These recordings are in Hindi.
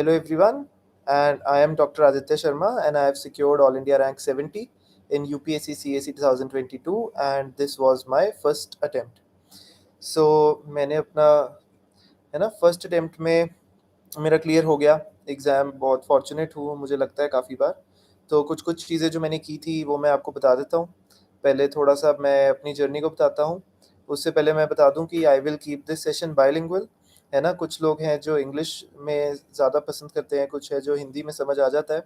Hello everyone, and I am Dr. Aditya Sharma, and I have secured All India rank 70 in UPSC CAC 2022, and this was my first attempt. So मैंने अपना है ना फर्स्ट अटेम्प्ट में मेरा क्लियर हो गया एग्ज़ाम। बहुत फॉर्चुनेट हूँ, मुझे लगता है काफ़ी बार। तो कुछ कुछ चीज़ें जो मैंने की थी वो मैं आपको बता देता हूँ। पहले थोड़ा सा मैं अपनी जर्नी को बताता हूँ। उससे पहले मैं बता दूँ कि I will keep this session bilingual. है ना, कुछ लोग हैं जो इंग्लिश में ज़्यादा पसंद करते हैं, कुछ है जो हिंदी में समझ आ जाता है।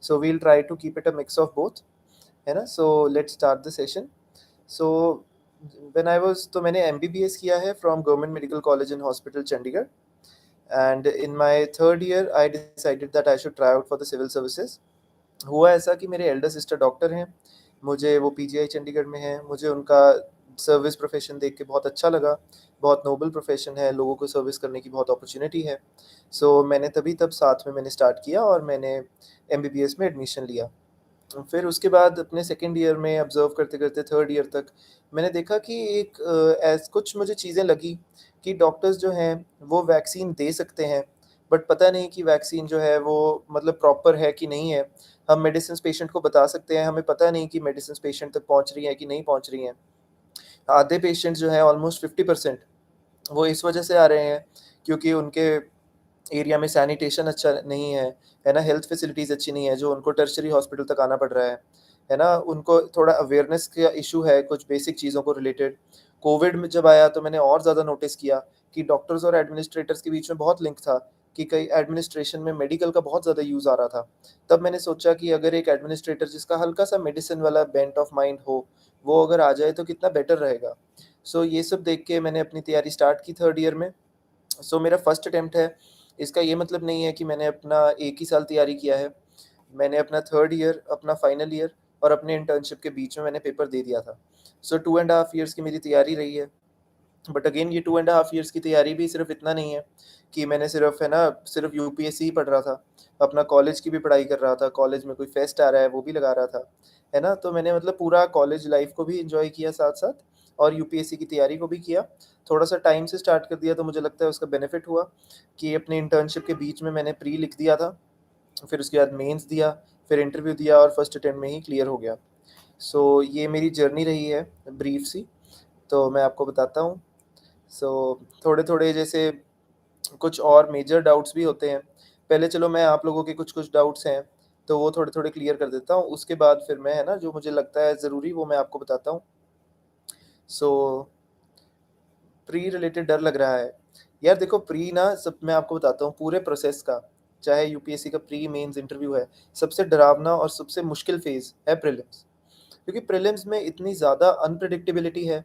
So we'll try to keep it a mix of both. है ना, so let's start the session. So when I was तो मैंने एमबीबीएस किया है from government medical college and hospital Chandigarh. And in my third year I decided that I should try out for the civil services. हुआ ऐसा कि मेरे एल्डर सिस्टर डॉक्टर हैं, मुझे वो पीजीआई चंडीगढ़ में है, मुझे उनका सर्विस प्रोफेशन देख के बहुत अच्छा लगा। बहुत नोबल प्रोफेशन है, लोगों को सर्विस करने की बहुत अपॉर्चुनिटी है। सो मैंने तभी तब साथ में मैंने स्टार्ट किया और मैंने एमबीबीएस में एडमिशन लिया। फिर उसके बाद अपने सेकंड ईयर में ऑब्ज़र्व करते-करते थर्ड ईयर तक मैंने देखा कि एक ऐस कुछ मुझे चीज़ें लगी कि डॉक्टर्स जो हैं वो वैक्सीन दे सकते हैं, बट पता नहीं कि वैक्सीन जो है वो मतलब प्रॉपर है कि नहीं है। हम मेडिसिन्स पेशेंट को बता सकते हैं, हमें पता नहीं कि मेडिसिन्स पेशेंट तक पहुँच रही हैं कि नहीं पहुँच रही हैं। आधे पेशेंट्स जो हैं ऑलमोस्ट 50% वो इस वजह से आ रहे हैं क्योंकि उनके एरिया में सैनिटेशन अच्छा नहीं है ना? हेल्थ फैसिलिटीज़ अच्छी नहीं है, जो उनको टर्शियरी हॉस्पिटल तक आना पड़ रहा है ना? उनको थोड़ा अवेयरनेस का इश्यू है कुछ बेसिक चीज़ों को रिलेटेड। कोविड में जब आया तो मैंने और ज़्यादा नोटिस किया कि डॉक्टर्स और एडमिनिस्ट्रेटर्स के बीच में बहुत लिंक था कि कई एडमिनिस्ट्रेशन में मेडिकल का बहुत ज़्यादा यूज़ आ रहा था। तब मैंने सोचा कि अगर एक एडमिनिस्ट्रेटर जिसका हल्का-सा मेडिसिन वाला बेंट ऑफ माइंड हो, वो अगर आ जाए तो कितना बेटर रहेगा। सो ये सब देख के मैंने अपनी तैयारी स्टार्ट की थर्ड ईयर में। सो मेरा फर्स्ट अटेम्प्ट है। इसका ये मतलब नहीं है कि मैंने अपना एक ही साल तैयारी किया है। मैंने अपना थर्ड ईयर, अपना फाइनल ईयर और अपने इंटर्नशिप के बीच में मैंने पेपर दे दिया था। सो 2 एंड हाफ ईयर्स की मेरी तैयारी रही है। बट अगेन ये 2 एंड हाफ ईयर्स की तैयारी भी सिर्फ़ इतना नहीं है कि मैंने सिर्फ़ है ना, सिर्फ़ यूपीएससी ही पढ़ रहा था। अपना कॉलेज की भी पढ़ाई कर रहा था, कॉलेज में कोई फेस्ट आ रहा है वो भी लगा रहा था। है ना? तो मैंने मतलब पूरा कॉलेज लाइफ़ को भी एन्जॉय किया साथ-साथ और यूपीएससी की तैयारी को भी किया। थोड़ा-सा टाइम से स्टार्ट कर दिया तो मुझे लगता है उसका बेनिफिट हुआ कि अपने इंटर्नशिप के बीच में मैंने प्री लिख दिया था। फिर उसके बाद मेंस दिया, फिर इंटरव्यू दिया और फर्स्ट अटेम्प्ट में ही क्लियर हो गया। सो ये मेरी जर्नी रही है ब्रीफ सी, तो मैं आपको बताता हूँ। सो थोड़े-थोड़े जैसे कुछ और मेजर डाउट्स भी होते हैं। पहले चलो मैं आप लोगों के कुछ-कुछ डाउट्स हैं, तो वो थोड़े-थोड़े क्लियर कर देता हूँ। उसके बाद फिर मैं है ना, जो मुझे लगता है ज़रूरी वो मैं आपको बताता हूँ। सो प्री रिलेटेड डर लग रहा है। यार देखो, प्री ना सब मैं आपको बताता हूँ पूरे प्रोसेस का, चाहे यूपीएससी का प्री मेंस इंटरव्यू है, सबसे डरावना और सबसे मुश्किल फ़ेज़ है प्रीलिम्स। क्योंकि प्रीलिम्स में इतनी ज़्यादा अनप्रेडिक्टेबिलिटी है,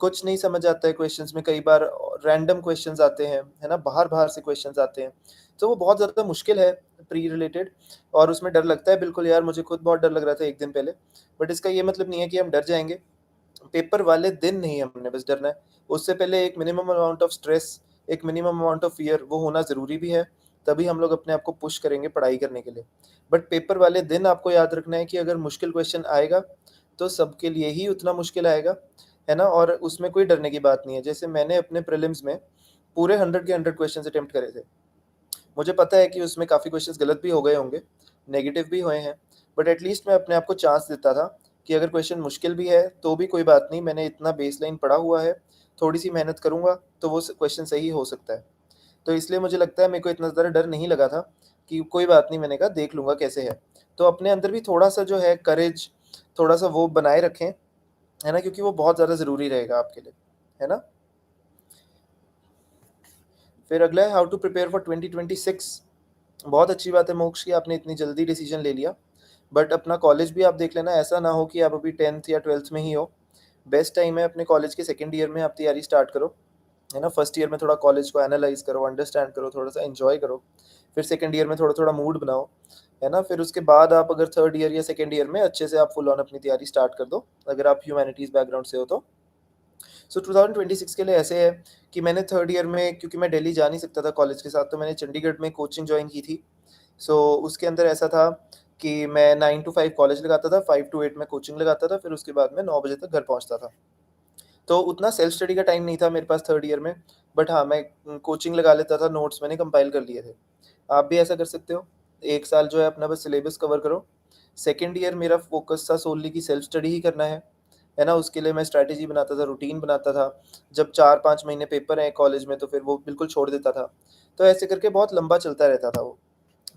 कुछ नहीं समझ आता है क्वेश्चंस में, कई बार रैंडम क्वेश्चंस आते हैं, है ना? बाहर-बाहर से क्वेश्चंस आते हैं, तो वो बहुत ज़्यादा मुश्किल है प्री रिलेटेड और उसमें डर लगता है बिल्कुल यार, मुझे खुद बहुत डर लग रहा था 1 दिन पहले। बट इसका ये मतलब नहीं है कि हम डर जाएँगे, पेपर वाले दिन नहीं हमने बस डरना है, उससे पहले एक मिनिमम अमाउंट ऑफ स्ट्रेस, एक मिनिमम अमाउंट ऑफ फ़ियर वो होना ज़रूरी भी है, तभी हम लोग अपने आप को पुश करेंगे पढ़ाई करने के लिए। बट पेपर वाले दिन आपको याद रखना है कि अगर मुश्किल क्वेश्चन आएगा, तो सबके लिए ही उतना मुश्किल आएगा, है ना? और उसमें कोई डरने की बात नहीं है। जैसे मैंने अपने प्रीलिम्स में पूरे 100 के 100 क्वेश्चन्स अटेम्प्ट करे थे। मुझे पता है कि उसमें काफ़ी क्वेश्चंस गलत भी हो गए होंगे, नेगेटिव भी हुए हैं, बट एट लीस्ट मैं अपने आप को चांस देता था कि अगर क्वेश्चन मुश्किल भी है, तो भी कोई बात नहीं, मैंने इतना बेसलाइन पढ़ा हुआ है, थोड़ी-सी मेहनत करूँगा, तो वो स क्वेश्चन सही हो सकता है। तो इसलिए मुझे लगता है मेरे को इतना ज़्यादा डर नहीं लगा था कि कोई बात नहीं, मैंने कहा देख लूँगा कैसे है। तो अपने अंदर भी थोड़ा-सा जो है करेज, थोड़ा-सा वो बनाए रखें, है ना? क्योंकि वो बहुत ज़्यादा ज़रूरी रहेगा आपके लिए, है ना? फिर अगला है हाउ टू प्रिपेयर फॉर 2026। बहुत अच्छी बात है मोक्ष कि आपने इतनी जल्दी डिसीजन ले लिया। बट अपना कॉलेज भी आप देख लेना, ऐसा ना हो कि आप अभी 10th या 12th में ही हो। बेस्ट टाइम है अपने कॉलेज के सेकंड ईयर में आप तैयारी स्टार्ट करो, है ना? फर्स्ट ईयर में थोड़ा कॉलेज को एनालाइज़ करो, अंडरस्टैंड करो, थोड़ा-सा एन्जॉय करो। फिर सेकंड ईयर में थोड़ा-थोड़ा मूड बनाओ, है ना? फिर उसके बाद आप अगर थर्ड ईयर या सेकंड ईयर में अच्छे से आप फुल ऑन अपनी तैयारी स्टार्ट कर दो, अगर आप ह्यूमैनिटीज़ बैकग्राउंड से हो तो। सो 2026 के लिए ऐसे है कि मैंने थर्ड ईयर में, क्योंकि मैं दिल्ली जा नहीं सकता था कॉलेज के साथ, तो मैंने चंडीगढ़ में कोचिंग जॉइन की थी। सो उसके अंदर ऐसा था कि मैं 9 टू 5 कॉलेज लगाता था, 5 टू 8 मैं कोचिंग लगाता था, फिर उसके बाद मैं 9 बजे तक घर पहुँचता था। तो उतना सेल्फ स्टडी का टाइम नहीं था मेरे पास थर्ड ईयर में, बट हाँ, मैं कोचिंग लगा लेता था, नोट्स मैंने कंपाइल कर लिए थे। आप भी ऐसा कर सकते हो। 1 साल जो है अपना बस सिलेबस कवर करो। सेकंड ईयर मेरा फ़ोकस था सोनली कि सेल्फ स्टडी ही करना है ना? उसके लिए मैं स्ट्रैटेजी बनाता था, रूटीन बनाता था। जब 4-5 महीने पेपर हैं कॉलेज में तो फिर वो बिल्कुल छोड़ देता था। तो ऐसे करके बहुत लंबा चलता रहता था वो।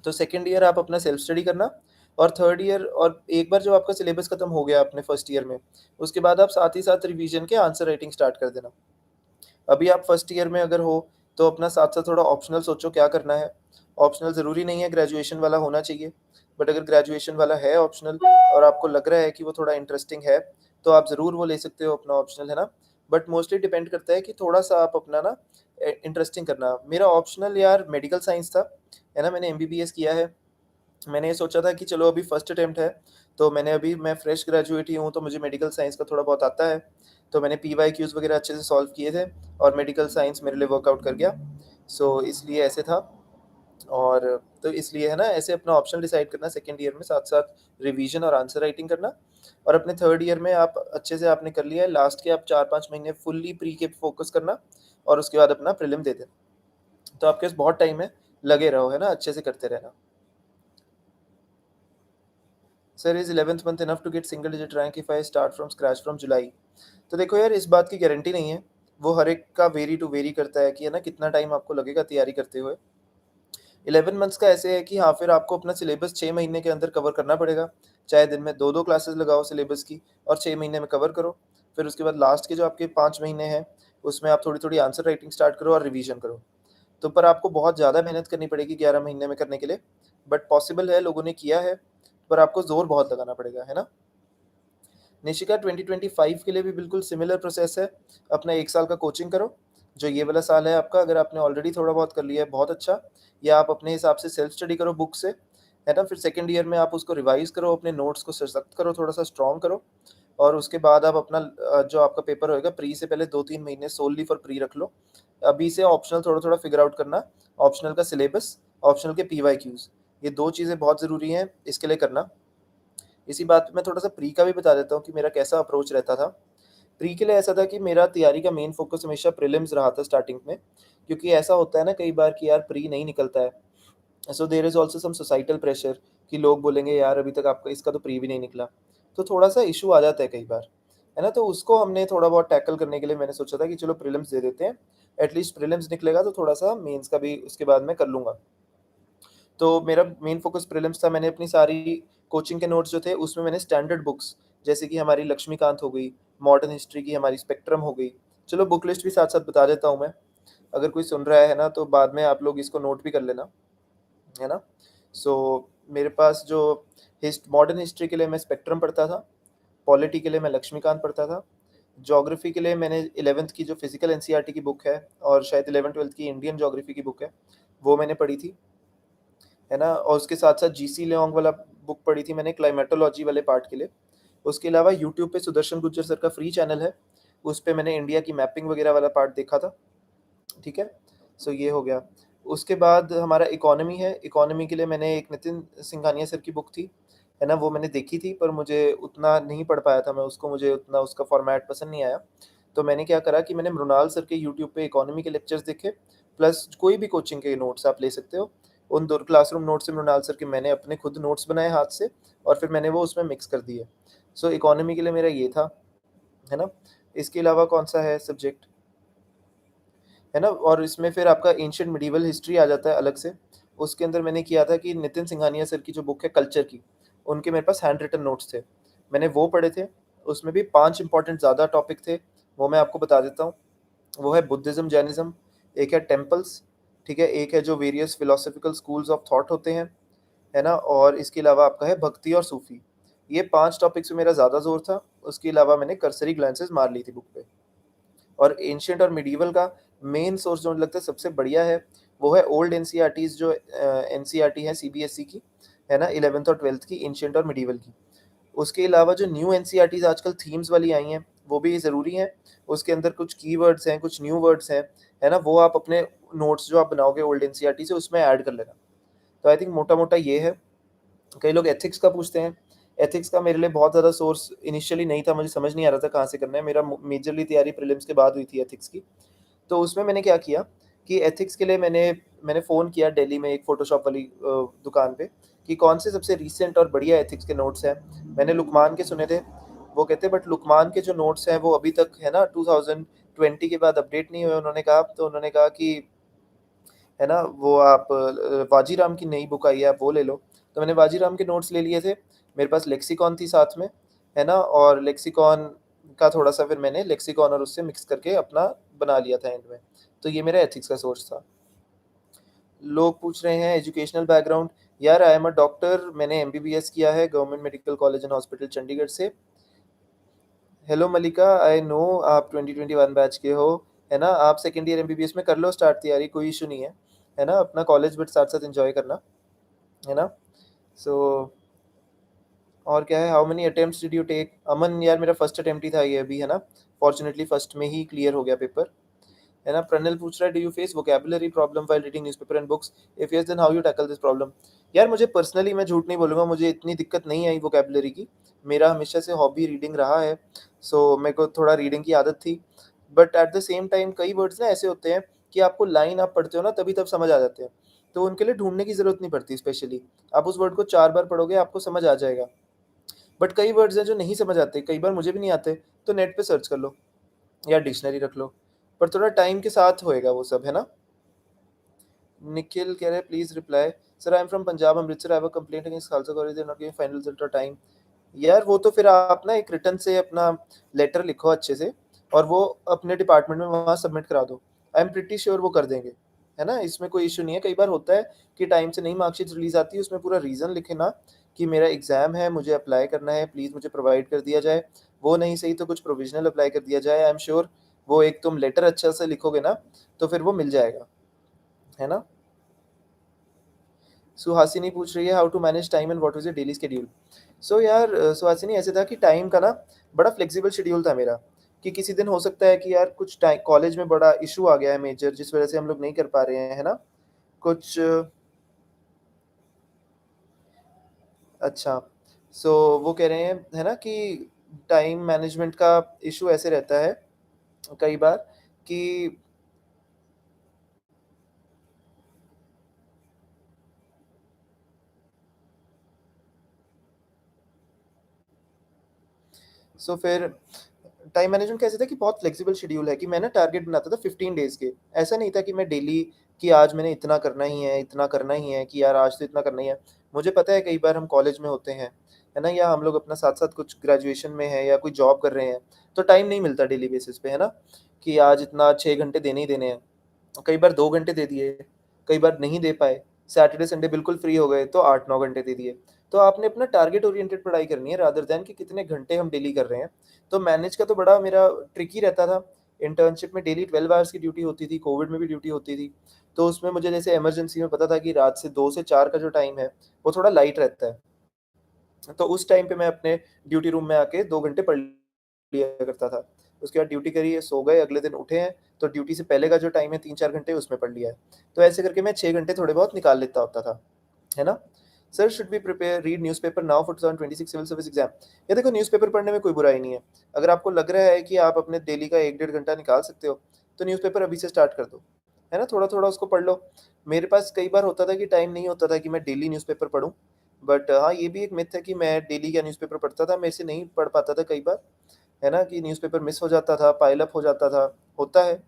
तो सेकंड ईयर आप अपना सेल्फ स्टडी करना, और थर्ड ईयर, और एक बार जब आपका सिलेबस खत्म हो गया अपने फर्स्ट ईयर में, उसके बाद आप साथ ही साथ रिवीजन के आंसर राइटिंग स्टार्ट कर देना। अभी आप फर्स्ट ईयर में अगर हो तो अपना साथ साथ थोड़ा ऑप्शनल सोचो क्या करना है। ऑप्शनल ज़रूरी नहीं है ग्रेजुएशन वाला होना चाहिए, बट अगर ग्रेजुएशन वाला है ऑप्शनल और आपको लग रहा है कि वो थोड़ा इंटरेस्टिंग है, तो आप ज़रूर वो ले सकते हो अपना ऑप्शनल, है ना? बट मोस्टली डिपेंड करता है कि थोड़ा सा आप अपना ना इंटरेस्टिंग करना। मेरा ऑप्शनल यार मेडिकल साइंस था, है ना? मैंने एमबीबीएस किया है। मैंने ये सोचा था कि चलो अभी फर्स्ट अटेम्प्ट है, तो मैं फ्रेश ग्रेजुएट ही हूँ, तो मुझे मेडिकल साइंस का थोड़ा बहुत आता है। तो मैंने पीवाईक्यूज़ वगैरह अच्छे से सॉल्व किए थे, और मेडिकल साइंस मेरे लिए वर्कआउट कर गया। सो इसलिए ऐसे था। और तो इसलिए है ना, ऐसे अपना ऑप्शन डिसाइड करना सेकंड ईयर में, साथ-साथ रिवीजन और आंसर राइटिंग करना। और अपने थर्ड ईयर में आप अच्छे से आपने कर लिया है, लास्ट के आप 4-5 महीने फुल्ली प्री के फोकस करना, और उसके बाद अपना प्रीलिम दे देना। तो आपके पास बहुत टाइम है, लगे रहो, है ना? अच्छे से करते रहना। Sir is 11th month enough to get single digit rank if I start from scratch from July? तो देखो यार, इस बात की गारंटी नहीं है। वो हर एक का वेरी करता है कि है ना, कितना टाइम आपको लगेगा तैयारी करते हुए। 11 मंथ्स का ऐसे है कि हाँ, फिर आपको अपना सिलेबस 6 महीने के अंदर कवर करना पड़ेगा। चाहे दिन में 2-2 क्लासेस लगाओ सिलेबस की, और 6 महीने में कवर करो। फिर उसके बाद लास्ट के जो आपके 5 महीने हैं, उसमें आप थोड़ी-थोड़ी आंसर राइटिंग स्टार्ट करो और रिवीजन करो। तो पर आपको बहुत ज़्यादा मेहनत करनी पड़ेगी 11 महीने में करने के लिए, बट पॉसिबल है, लोगों ने किया है, पर आपको ज़ोर बहुत लगाना पड़ेगा, है ना? निशिका 2025 के लिए भी बिल्कुल सिमिलर प्रोसेस है। अपना 1 साल का कोचिंग करो, जो ये वाला साल है आपका, अगर आपने ऑलरेडी थोड़ा बहुत कर लिया है, बहुत अच्छा। या आप अपने हिसाब से सेल्फ स्टडी करो बुक से, है ना? फिर सेकंड ईयर में आप उसको रिवाइज़ करो, अपने नोट्स को सशक्त करो, थोड़ा-सा स्ट्रॉन्ग करो, और उसके बाद आप अपना जो आपका पेपर होएगा प्री से पहले 2-3 महीने सोल्ली फॉर प्री रख लो। अभी से ऑप्शनल थोड़ा-थोड़ा फिगर आउट करना, ऑप्शनल का सिलेबस, ऑप्शनल के पीवाईक्यूज़, ये 2 चीज़ें बहुत ज़रूरी हैं, इसके लिए करना। इसी बात पे मैं थोड़ा-सा प्री का भी बता देता हूँ कि मेरा कैसा अप्रोच रहता था। प्री के लिए ऐसा था कि मेरा तैयारी का मेन फ़ोकस हमेशा प्रीलिम्स रहा था स्टार्टिंग में, क्योंकि ऐसा होता है ना कई बार कि यार प्री नहीं निकलता है। So there is also some societal pressure कि लोग बोलेंगे यार अभी तक आपका इसका तो प्री भी नहीं निकला। तो थोड़ा-सा इश्यू आ जाता है कई बार, है ना? तो उसको हमने थोड़ा बहुत टैकल करने के लिए मैंने सोचा था कि चलो प्रीलिम्स दे देते हैं। एटलीस्ट प्रीलिम्स निकलेगा तो थोड़ा-सा मेंस का भी उसके बाद मैं कर लूँगा। तो मेरा मेन फ़ोकस प्रीलिम्स था। मैंने अपनी सारी कोचिंग के नोट्स जो थे उसमें मैंने स्टैंडर्ड बुक्स, जैसे कि हमारी लक्ष्मीकांत हो गई, मॉडर्न हिस्ट्री की हमारी स्पेक्ट्रम हो गई। चलो बुक लिस्ट भी साथ-साथ बता देता हूँ मैं, अगर कोई सुन रहा है ना तो बाद में आप लोग इसको नोट भी कर लेना, है ना? सो मेरे पास जो हिस्ट मॉडर्न हिस्ट्री के लिए मैं स्पेक्ट्रम पढ़ता था, पॉलिटी के लिए मैं लक्ष्मीकांत पढ़ता था, ज्योग्राफ़ी के लिए मैंने 11th की जो फिज़िकल एनसीईआरटी की बुक है, और शायद 11th-12th की इंडियन ज्योग्राफ़ी की बुक है, वो मैंने पढ़ी थी। है ना? और उसके साथ-साथ जीसी लियोंग वाला बुक पढ़ी थी मैंने क्लाइमेटोलॉजी वाले पार्ट के लिए। उसके अलावा यूट्यूब पे सुदर्शन गुर्जर सर का फ्री चैनल है, उस पे मैंने इंडिया की मैपिंग वगैरह वाला पार्ट देखा था, ठीक है? सो ये हो गया। उसके बाद हमारा इकोनॉमी है, इकोनॉमी के लिए मैंने एक नितिन सिंघानिया सर की बुक थी, है ना? वो मैंने देखी थी, पर मुझे उतना नहीं पढ़ पाया था मैं उसको, मुझे उतना उसका फ़ॉर्मेट पसंद नहीं आया। तो मैंने क्या करा कि मैंने मृणाल सर के यूट्यूब पे इकोनॉमी के लेक्चर्स देखे, प्लस कोई भी कोचिंग के नोट्स आप ले सकते हो। उन 2 क्लासरूम नोट्स से मृणाल सर के मैंने अपने खुद नोट्स बनाए हाथ से, और फिर मैंने वो उसमें मिक्स कर दिए। सो इकोनॉमी के लिए मेरा ये था, है ना? इसके अलावा कौन-सा है सब्जेक्ट, है ना? और इसमें फिर आपका एंशिएंट मिडीवल हिस्ट्री आ जाता है अलग से। उसके अंदर मैंने किया था कि नितिन सिंघानिया सर की जो बुक है कल्चर की, उनके मेरे पास हैंड रिटन नोट्स थे। मैंने वो पढ़े थे, उसमें भी 5 इम्पोर्टेंट ज़्यादा टॉपिक थे, वो मैं आपको बता देता हूँ। वो है बुद्धिज़्म, जैनिज़्म, एक है टेम्पल्स, ठीक है? एक है जो various philosophical schools of thought होते हैं, है ना? और इसके अलावा आपका है भक्ति और सूफ़ी। ये 5 टॉपिक्स पे मेरा ज़्यादा ज़ोर था, उसके अलावा मैंने कर्सरी ग्लांसेस मार ली थी बुक पे। और एंशिएंट और मिडीवल का मेन सोर्स जो मुझे लगता है सबसे बढ़िया है, वो है ओल्ड एनसीईआरटीज़ जो एनसीईआरटी है सीबीएसई की, है ना? 11th और 12th की एंशिएंट और मिडीवल की। उसके अलावा जो न्यू एनसीईआरटीज़ आजकल थीम्स वाली आई हैं, वो भी ज़रूरी हैं। उसके अंदर कुछ कीवर्ड्स हैं, कुछ न्यू वर्ड्स हैं, है ना? वो आप अपने नोट्स जो आप बनाओगे ओल्ड एनसीईआरटी से उसमें ऐड कर लेना। तो आई थिंक मोटा-मोटा ये है। कई लोग एथिक्स का पूछते हैं। एथिक्स का मेरे लिए बहुत ज़्यादा सोर्स इनिशियली नहीं था, मुझे समझ नहीं आ रहा था कहाँ से करना है। मेरा मेजरली तैयारी प्रीलिम्स के बाद हुई थी एथिक्स की। तो उसमें मैंने क्या किया कि एथिक्स के लिए मैंने मैंने फ़ोन किया दिल्ली में एक फ़ोटोशॉप वाली दुकान पे कि कौन से सबसे रीसेंट और बढ़िया एथिक्स के नोट्स हैं। मैंने लुकमान के सुने थे। वो कहते बट लुकमान के जो नोट्स हैं वो अभी तक है ना 2020 के बाद अपडेट नहीं हुए उन्होंने कहा। तो उन्होंने कहा कि है ना वो आप वाजीराम की नई बुक आई है आप वो ले लो। तो मैंने वाजीराम के नोट्स ले लिए थे। मेरे पास लेक्सिकॉन थी साथ में, है ना? और लेक्सिकॉन का थोड़ा-सा फिर मैंने लेक्सिकॉन और उससे मिक्स करके अपना बना लिया था एंड में। तो ये मेरा एथिक्स का सोर्स था। लोग पूछ रहे हैं एजुकेशनल बैकग्राउंड। यार आई एम अ डॉक्टर, मैंने एमबीबीएस किया है government medical college and hospital Chandigarh से। हेलो मलिका, आई नो आप 2021 बैच के हो, है ना? आप सेकंड ईयर एमबीबीएस में कर लो स्टार्ट तैयारी, कोई इशू नहीं है ना? अपना कॉलेज बट साथ-साथ एन्जॉय करना, है ना? सो और क्या है, how many attempts did you take? Aman यार मेरा फर्स्ट अटेम्प्ट ही था ये अभी, है ना? फॉर्च्यूनेटली फर्स्ट में ही क्लियर हो गया पेपर, है ना? प्रणल पूछ रहा है, do you face vocabulary problem while reading newspaper and books? If yes then how you tackle this problem? यार मुझे पर्सनली, मैं झूठ नहीं बोलूँगा, मुझे इतनी दिक्कत नहीं आई वोकैबुलरी की। मेरा हमेशा से हॉबी रीडिंग रहा है, सो मेरे को थोड़ा रीडिंग की आदत थी। But at the same time कई वर्ड्स ना ऐसे होते हैं कि आपको लाइन आप पढ़ते हो ना तभी तब समझ आ जाते हैं। तो उनके लिए ढूँढने की ज़रूरत नहीं पड़ती स्पेशली। आप उस वर्ड को 4 बार पढ़ोगे आपको समझ आ जाएगा। बट कई वर्ड्स हैं जो नहीं समझ आते, कई बार मुझे भी नहीं आते, तो नेट पे सर्च कर लो या डिक्शनरी रख लो। पर थोड़ा टाइम के साथ होएगा वो सब, है ना? निखिल कह रहे हैं please reply. Sir I am from Punjab Amritsar, I have a complaint against Khalsa college, they are not giving final result on time. यार वो तो फिर आप ना एक रिटन से अपना लेटर लिखो अच्छे से और वो अपने डिपार्टमेंट में वहाँ सबमिट करा दो। आई एम प्रिटी श्योर वो कर देंगे, है ना? इसमें कोई इश्यू नहीं है। कई बार होता है कि टाइम से नहीं मार्कशीट रिलीज़ आती है, उसमें पूरा रीज़न लिखे ना कि मेरा एग्ज़ाम है, मुझे अप्लाई करना है, प्लीज़ मुझे प्रोवाइड कर दिया जाए। वो नहीं सही तो कुछ प्रोविज़नल अप्लाई कर दिया जाए। आई एम श्योर वो एक तुम लेटर अच्छा सा लिखोगे ना, तो फिर वो मिल जाएगा, है ना? सुहासिनी पूछ रही है how to manage time and what was your daily schedule? So यार सुहासिनी ऐसे था कि टाइम का ना बड़ा फ्लेक्सिबल शेड्यूल था मेरा, कि किसी दिन हो सकता है कि यार कुछ टाइ कॉलेज में बड़ा इश्यू आ गया है मेजर जिस वज़ह से हम लोग नहीं कर पा रहे हैं, है ना? कुछ अच्छा, सो वो कह रहे हैं, है ना, कि टाइम मैनेजमेंट का इश्यू ऐसे रहता है कई बार कि सो फिर टाइम मैनेजमेंट कैसे था कि बहुत फ्लेक्सिबल शेड्यूल है कि मैं ना टारगेट बनाता था 15 डेज़ के। ऐसा नहीं था कि मैं डेली कि आज मैंने इतना करना ही है, इतना करना ही है कि यार आज तो इतना करना ही है। मुझे पता है कई बार हम कॉलेज में होते हैं, है ना? या हम लोग अपना साथ-साथ कुछ ग्रेजुएशन में हैं या कोई जॉब कर रहे हैं, तो टाइम नहीं मिलता डेली बेसिस पे, है ना? कि आज इतना 6 घंटे देने ही देने हैं। कई बार 2 घंटे दे दिए, कई बार नहीं दे पाए। सैटरडे, संडे बिल्कुल फ्री हो गए तो 8-9 घंटे दे दिए। तो आपने अपना टारगेट ओरिएंटेड पढ़ाई करनी है रादर दैन कि कितने घंटे हम डेली कर रहे हैं। तो मैनेज का तो बड़ा मेरा ट्रिकी रहता था। इंटर्नशिप में डेली 12 आवर्स की ड्यूटी होती थी, कोविड में भी ड्यूटी होती थी। तो उसमें मुझे जैसे इमरजेंसी में पता था कि रात से 2 से 4 का जो टाइम है, वो थोड़ा लाइट रहता है। तो उस टाइम पे मैं अपने ड्यूटी रूम में आके 2 घंटे पढ़ लिया करता था। उसके बाद ड्यूटी करी है, सो गए, अगले दिन उठे हैं, तो ड्यूटी से पहले का जो टाइम है 3-4 घंटे उसमें पढ़ लिया है। तो ऐसे करके मैं 6 घंटे थोड़े बहुत निकाल लेता होता था, है ना? Sir should we prepare read newspaper now for 2026 civil service exam? ये देखो न्यूज़पेपर पढ़ने में कोई बुराई नहीं है। अगर आपको लग रहा है कि आप अपने डेली का 1 डेढ़ घंटा निकाल सकते हो, तो न्यूज़पेपर अभी से स्टार्ट कर दो, है ना? थोड़ा-थोड़ा उसको पढ़ लो। मेरे पास कई बार होता था कि टाइम नहीं होता था कि मैं डेली न्यूज़पेपर पढूँ। बट हाँ, ये भी एक मिथ है कि मैं डेली का न्यूज़पेपर पढ़ता था, मेरे से नहीं पढ़ पाता था कई बार, है ना? कि न्यूज़पेपर मिस हो जाता था, पाइल अप हो जाता था, होता है।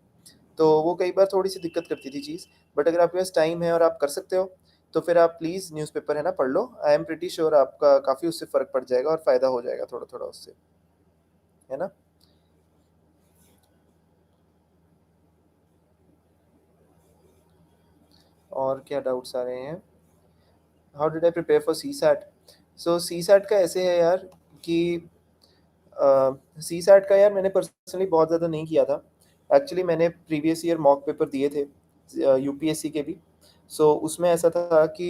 तो वो कई बार थोड़ी-सी दिक्कत करती थी चीज़। बट अगर आपके पास टाइम है और आप कर सकते हो, तो फिर आप प्लीज़ न्यूज़पेपर है ना पढ़ लो। आई एम प्रिटी श्योर आपका काफ़ी उससे फ़र्क पड़ जाएगा और फ़ायदा हो जाएगा थोड़ा-थोड़ा उससे, है ना? और क्या डाउट्स आ रहे हैं? How did I prepare for CSAT? So CSAT का ऐसे है यार कि सीसैट का यार मैंने पर्सनली बहुत ज़्यादा नहीं किया था। एक्चुअली मैंने प्रीवियस ईयर मॉक पेपर दिए थे यूपीएससी के भी। सो उसमें ऐसा था कि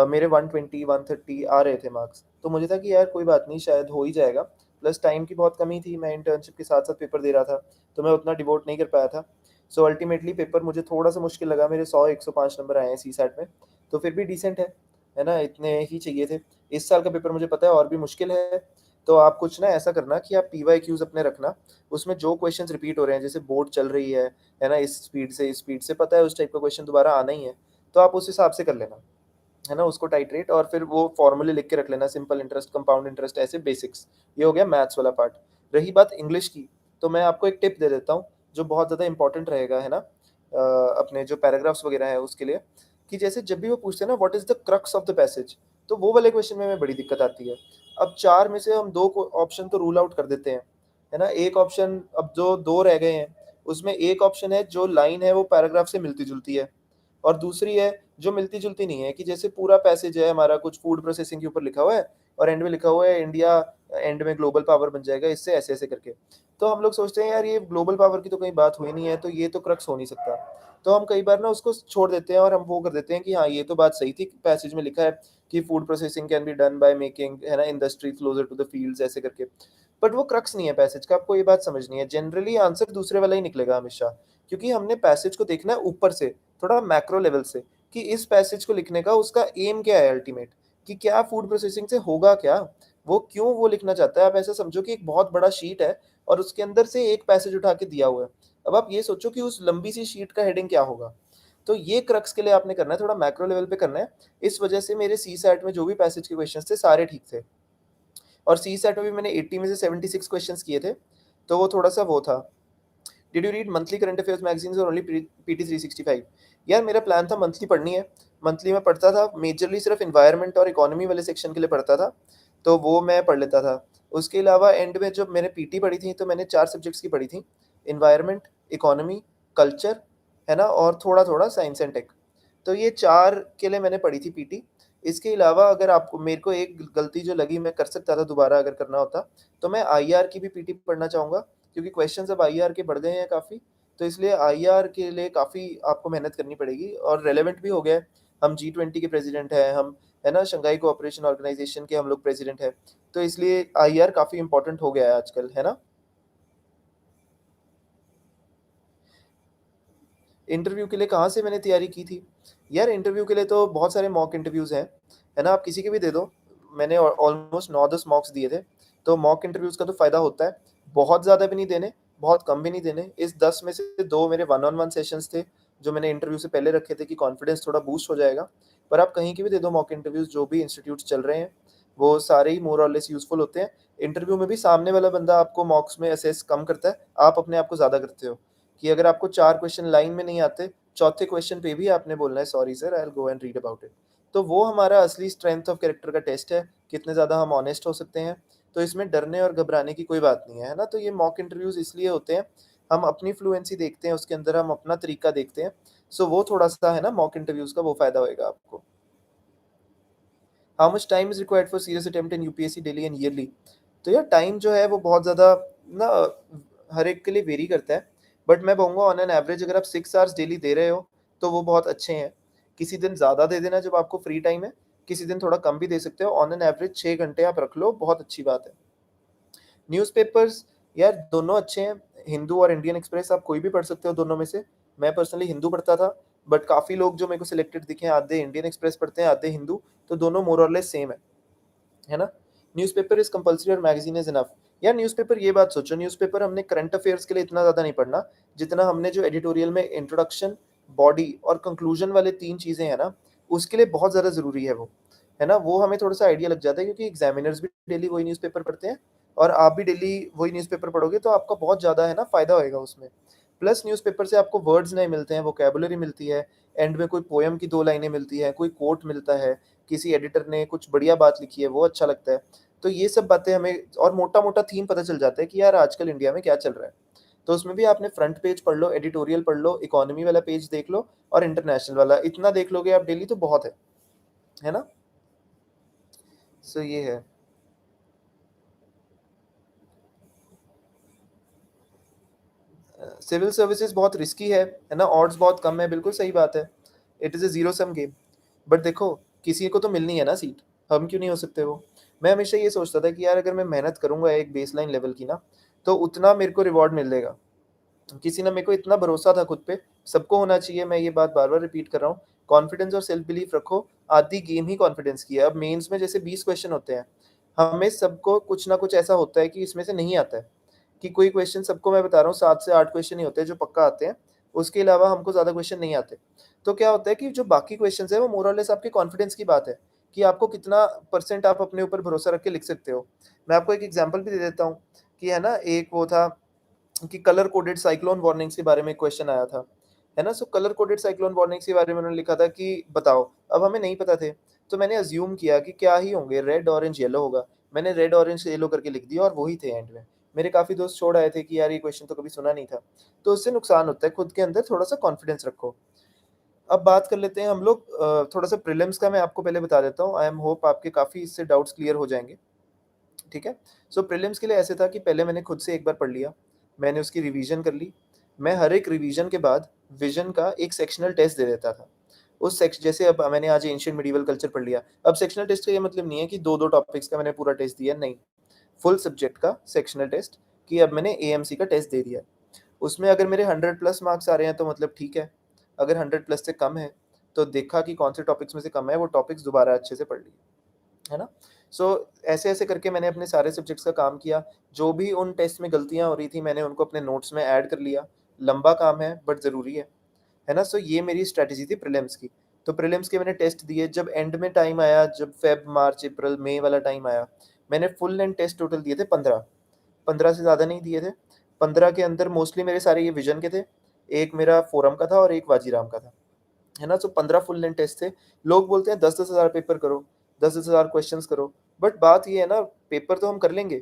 मेरे 120 130 आ रहे थे मार्क्स। तो मुझे था कि यार कोई बात नहीं शायद हो ही जाएगा। प्लस टाइम की बहुत कमी थी, मैं इंटर्नशिप के साथ-साथ पेपर दे रहा था, तो मैं उतना डिवोट नहीं कर पाया था। सो अल्टीमेटली पेपर मुझे थोड़ा-सा मुश्किल लगा, मेरे 100-105 नंबर आए हैं सीसैट में, तो फिर भी डिसेंट है ना? इतने ही चाहिए थे। इस साल का पेपर मुझे पता है और भी मुश्किल है। तो आप कुछ ना ऐसा करना कि आप पीवाईक्यूज़ अपने रखना, उसमें जो क्वेश्चंस रिपीट हो रहे हैं, जैसे बोट चल रही है ना? इस स्पीड से पता है उस टाइप का क्वेश्चन दोबारा आना ही है, तो आप उस हिसाब से कर लेना, है ना? उसको टाइट्रेट और फिर वो फॉर्मूले लिख के रख लेना, सिंपल इंटरेस्ट, कंपाउंड इंटरेस्ट, ऐसे बेसिक्स। ये हो गया मैथ्स वाला पार्ट। रही बात इंग्लिश की, तो मैं आपको एक टिप दे देता हूँ, जो बहुत ज़्यादा इंपॉर्टेंट रहेगा, है ना? अपने जो पैराग्राफ्स वगैरह हैं उसके लिए, कि जैसे जब भी वो पूछते हैं ना what is the crux of the passage, तो वो वाले क्वेश्चन में बड़ी दिक्कत आती है। अब 4 में से हम 2 को ऑप्शन तो रूल आउट कर देते हैं, है ना? एक ऑप्शन, अब जो 2 रह गए हैं, उसमें एक ऑप्शन है जो लाइन है वो पैराग्राफ से मिलती-जुलती है, और दूसरी है जो मिलती-जुलती नहीं है, कि जैसे पूरा पैसेज है हमारा कुछ फूड प्रोसेसिंग के ऊपर लिखा हुआ है और एंड में लिखा हुआ है इंडिया एंड में ग्लोबल पावर बन जाएगा इससे ऐसे-ऐसे करके। तो हम लोग सोचते हैं यार ये ग्लोबल पावर की तो कहीं बात हुई नहीं है, तो ये तो क्रक्स हो नहीं सकता। तो हम कई बार ना उसको छोड़ देते हैं और हम वो कर देते हैं कि हाँ, ये तो बात सही थी, पैसेज में लिखा है कि food processing can be done by making, है ना, industry closer to the fields ऐसे करके। बट वो क्रक्स नहीं है पैसेज का, आपको ये बात समझनी है। जनरली आंसर दूसरे वाला ही निकलेगा हमेशा, क्योंकि हमने पैसेज को देखना है ऊपर से, थोड़ा मैक्रो लेवल से, कि इस पैसेज को लिखने का उसका एम क्या है अल्टीमेट, कि क्या फूड प्रोसेसिंग से होगा क्या? वो क्यों वो लिखना चाहता है? आप ऐसा समझो कि एक बहुत बड़ा शीट है और उसके अंदर से एक पैसेज उठा के दिया हुआ है। अब आप ये सोचो कि उस लंबी सी शीट का हेडिंग क्या होगा? तो ये क्रक्स के लिए आपने करना है, थोड़ा मैक्रो लेवल पे करना है। इस वजह से मेरे सीसैट में जो भी पैसेज के क्वेश्चंस थे सारे ठीक थे, और सीसैट में भी मैंने 80 में से 76 क्वेश्चंस किए थे, तो वो थोड़ा-सा वो था। Did you read monthly current affairs magazines और ओनली पीटी 365? यार मेरा प्लान था मंथली पढ़नी है। मंथली मैं पढ़ता था, मेजरली सिर्फ़ एनवायरनमेंट और इकोनॉमी वाले सेक्शन के लिए पढ़ता था, तो वो मैं पढ़ लेता था। उसके अलावा एंड में जब मैंने पीटी पढ़ी थी, तो मैंने 4 सब्जेक्ट्स की पढ़ी थी, एनवायरनमेंट, इकोनॉमी, कल्चर, है ना? और थोड़ा-थोड़ा साइंस एंड टेक। तो ये 4 के लिए मैंने पढ़ी थी पीटी। इसके अलावा अगर आपको, मेरे को एक गलती जो लगी, मैं कर सकता था दोबारा अगर करना होता, तो मैं आईआर की भी पीटी पढ़ना चाहूँगा, क्योंकि क्वेश्चंस अब आईआर के बढ़ गए हैं काफ़ी, तो इसलिए आईआर के लिए काफ़ी आपको मेहनत करनी पड़ेगी और रेलेवेंट भी हो गया है। हम जी20 के प्रेज़िडेंट हैं, हम, है ना, शंघाई कोऑपरेशन ऑर्गेनाइज़ेशन के हम लोग प्रेज़िडेंट हैं, तो इसलिए आईआर काफ़ी इम्पोर्टेंट हो गया है आजकल, है ना? इंटरव्यू के लिए कहाँ से मैंने तैयारी की थी? यार इंटरव्यू के लिए तो बहुत सारे मॉक इंटरव्यूज़ हैं, है ना? आप किसी के भी दे दो। मैंने ऑलमोस्ट 9-10 मॉक्स दिए थे, तो मॉक इंटरव्यूज़ का तो फ़ायदा होता है। बहुत ज़्यादा भी नहीं देने, बहुत कम भी नहीं देने। इस 10 में से 2 मेरे वन ऑन वन सेशंस थे, जो मैंने इंटरव्यू से पहले रखे थे कि कॉन्फिडेंस थोड़ा बूस्ट हो जाएगा। पर आप कहीं के भी दे दो मॉक इंटरव्यूज़, जो भी इंस्टीट्यूट्स चल रहे हैं, वो सारे ही मोर और लेस यूज़फुल होते हैं। इंटरव्यू में भी सामने वाला बंदा आपको मॉक्स में असेस कम करता है, आप अपने आप को ज़्यादा करते हो। कि अगर आपको 4 क्वेश्चन लाइन में नहीं आते, चौथे क्वेश्चन पे भी आपने बोलना है sorry sir, I will go and read about it. तो वो हमारा असली स्ट्रेंथ ऑफ कैरेक्टर का टेस्ट है, कितने ज़्यादा हम ऑनेस्ट हो सकते हैं। तो इसमें डरने और घबराने की कोई बात नहीं है, है ना? तो ये मॉक इंटरव्यूज़ इसलिए होते हैं, हम अपनी फ्लुएंसी देखते हैं, उसके अंदर हम अपना तरीका देखते हैं। सो वो थोड़ा-सा, है ना, मॉक इंटरव्यूज़ का वो फ़ायदा होएगा आपको। How much time is required for serious attempt in UPSC daily and yearly? तो यार टाइम जो है वो बहुत ज़्यादा ना हर एक के लिए वेरी करता है। बट मैं कहूँगा ऑन एन एवरेज अगर आप 6 आवर्स डेली दे रहे हो, तो वो बहुत अच्छे हैं। किसी दिन ज़्यादा दे देना जब आपको फ्री टाइम है, किसी दिन थोड़ा कम भी दे सकते हो। ऑन एन एवरेज 6 घंटे आप रख लो, बहुत अच्छी बात है। न्यूज़पेपर्स, यार दोनों अच्छे हैं, हिंदू और इंडियन एक्सप्रेस, आप कोई भी पढ़ सकते हो दोनों में से। मैं पर्सनली हिंदू पढ़ता था, बट काफ़ी लोग जो मेरे को सिलेक्टेड दिखे हैं, आधे इंडियन एक्सप्रेस पढ़ते हैं, आधे हिंदू, तो दोनों मोर और लेस सेम है ना? न्यूज़पेपर इज़ कंपल्सरी और मैगज़ीन इज़ इनफ। यार न्यूज़पेपर, ये बात सोचो, न्यूज़पेपर हमने करंट अफेयर्स के लिए इतना ज़्यादा नहीं पढ़ना, जितना हमने जो एडिटोरियल में इंट्रोडक्शन, बॉडी और कंक्लूजन वाले 3 चीज़ें हैं ना, उसके लिए बहुत ज़्यादा ज़रूरी है वो। है ना? वो हमें थोड़ा-सा आइडिया लग जाता है, क्योंकि एग्ज़ामिनर्स भी डेली वही न्यूज़पेपर पढ़ते हैं और आप भी डेली वही न्यूज़पेपर पढ़ोगे, तो आपका बहुत ज़्यादा, है ना, फ़ायदा होएगा उसमें। प्लस न्यूज़पेपर से आपको वर्ड्स नए मिलते हैं, वोकैब्युलरी मिलती है, एंड में कोई पोएम की 2 लाइनें मिलती हैं, कोई कोट मिलता है, किसी एडिटर ने कुछ बढ़िया बात लिखी है, वो अच्छा लगता है। तो ये सब बातें हमें, और मोटा-मोटा थीम पता चल जाता है कि यार आजकल इंडिया में क्या चल रहा है। तो उसमें भी आपने फ्रंट पेज पढ़ लो, एडिटोरियल पढ़ लो, इकोनॉमी वाला पेज देख लो और इंटरनेशनल वाला, इतना देख लोगे आप डेली तो बहुत है ना? सो ये है। सिविल सर्विसेज़ बहुत रिस्की है ना? ऑड्स बहुत कम है, बिल्कुल सही बात है। It is a zero sum game. But देखो, किसी को तो मिलनी है ना सीट, हम क्यों नहीं हो सकते वो? मैं हमेशा ये सोचता था कि यार अगर मैं मेहनत करूँगा एक बेसलाइन लेवल की ना, तो उतना मेरे को रिवॉर्ड मिलेगा। किसी ने मेरे को इतना भरोसा था खुद पे, सबको होना चाहिए, मैं ये बात बार-बार रिपीट कर रहा हूँ, कॉन्फिडेंस और सेल्फ बिलीफ रखो, आधी गेम ही कॉन्फिडेंस की है। अब मेंस में जैसे 20 क्वेश्चन होते हैं, हमें सबको कुछ ना कुछ ऐसा होता है कि इसमें से नहीं आता है, कि कोई क्वेश्चन सबको मैं बता रहा हूँ 7 से 8 क्वेश्चन ही होते हैं जो पक्का आते हैं, उसके अलावा हमको ज़्यादा क्वेश्चन नहीं आते। तो क्या होता है कि जो बाकी क्वेश्चन्स हैं वो मोर और लेस आपके कॉन्फिडेंस की बात है, कि आपको कितना परसेंट आप अपने ऊपर भरोसा रख के लिख सकते हो। मैं आपको एक एग्ज़ाम्पल भी दे देता हूँ, कि है ना, एक वो था कि कलर कोडेड साइक्लोन वार्निंग्स के बारे में क्वेश्चन आया था, है ना? सो कलर कोडेड साइक्लोन वार्निंग्स के बारे में उन्होंने लिखा था कि बताओ, अब हमें नहीं पता थे, तो मैंने अज़्यूम किया कि क्या ही होंगे, रेड, ऑरेंज, येलो होगा। मैंने रेड, ऑरेंज, येलो करके लिख दिया और वो ही थे एंड में। मेरे काफ़ी दोस्त छोड़ आए थे कि यार ये क्वेश्चन तो कभी सुना नहीं था। तो उससे नुकसान होता है, खुद के अंदर थोड़ा-सा कॉन्फिडेंस रखो। अब बात कर लेते हैं हम लोग थोड़ा-सा प्रीलिम्स का, मैं आपको पहले बता देता हूँ। आई एम होप आपके काफ़ी इससे डाउट्स क्लियर हो जाएँगे। ठीक है? सो प्रीलिम्स के लिए ऐसे था कि पहले मैंने खुद से एक बार पढ़ लिया, मैंने उसकी रिवीजन कर ली। मैं हर एक रिवीजन के बाद विज़न का एक सेक्शनल टेस्ट दे देता था। उस सेक्श जैसे अब मैंने आज एंशिएंट मेडिएवल कल्चर पढ़ लिया। अब सेक्शनल टेस्ट का ये मतलब नहीं है कि 2-2 टॉपिक्स का मैंने पूरा टेस्ट दिया, नहीं। फुल सब्जेक्ट का सेक्शनल टेस्ट, कि अब मैंने एएमसी का टेस्ट दे दिया। उसमें अगर मेरे 100 प्लस मार्क्स आ रहे हैं तो मतलब ठीक है, अगर 100 प्लस से कम है, तो देखा कि कौन से टॉपिक्स में से कम है, वो टॉपिक्स दोबारा अच्छे से पढ़ लिए। है ना? ऐसे-ऐसे करके मैंने अपने सारे सब्जेक्ट्स का काम किया। जो भी उन टेस्ट में गलतियाँ हो रही थी, मैंने उनको अपने नोट्स में ऐड कर लिया। लंबा काम है बट ज़रूरी है ना? ये मेरी स्ट्रैटेजी थी प्रीलिम्स की। तो प्रीलिम्स के मैंने टेस्ट दिए, जब एंड में टाइम आया, जब फ़ेब, मार्च, अप्रैल, मई वाला टाइम आया, मैंने फुल लेंथ टेस्ट टोटल दिए थे 15। 15 से ज़्यादा नहीं दिए थे। 15 के अंदर मोस्टली मेरे सारे ये विज़न के थे। एक मेरा फोरम का था और एक वाजीराम का था। है ना? 15 फुल लेंथ टेस्ट थे। लोग बोलते हैं 10-10 हज़ार पेपर करो, 10-10 हज़ार क्वेश्चन्स करो, बट बात ये है ना, पेपर तो हम कर लेंगे।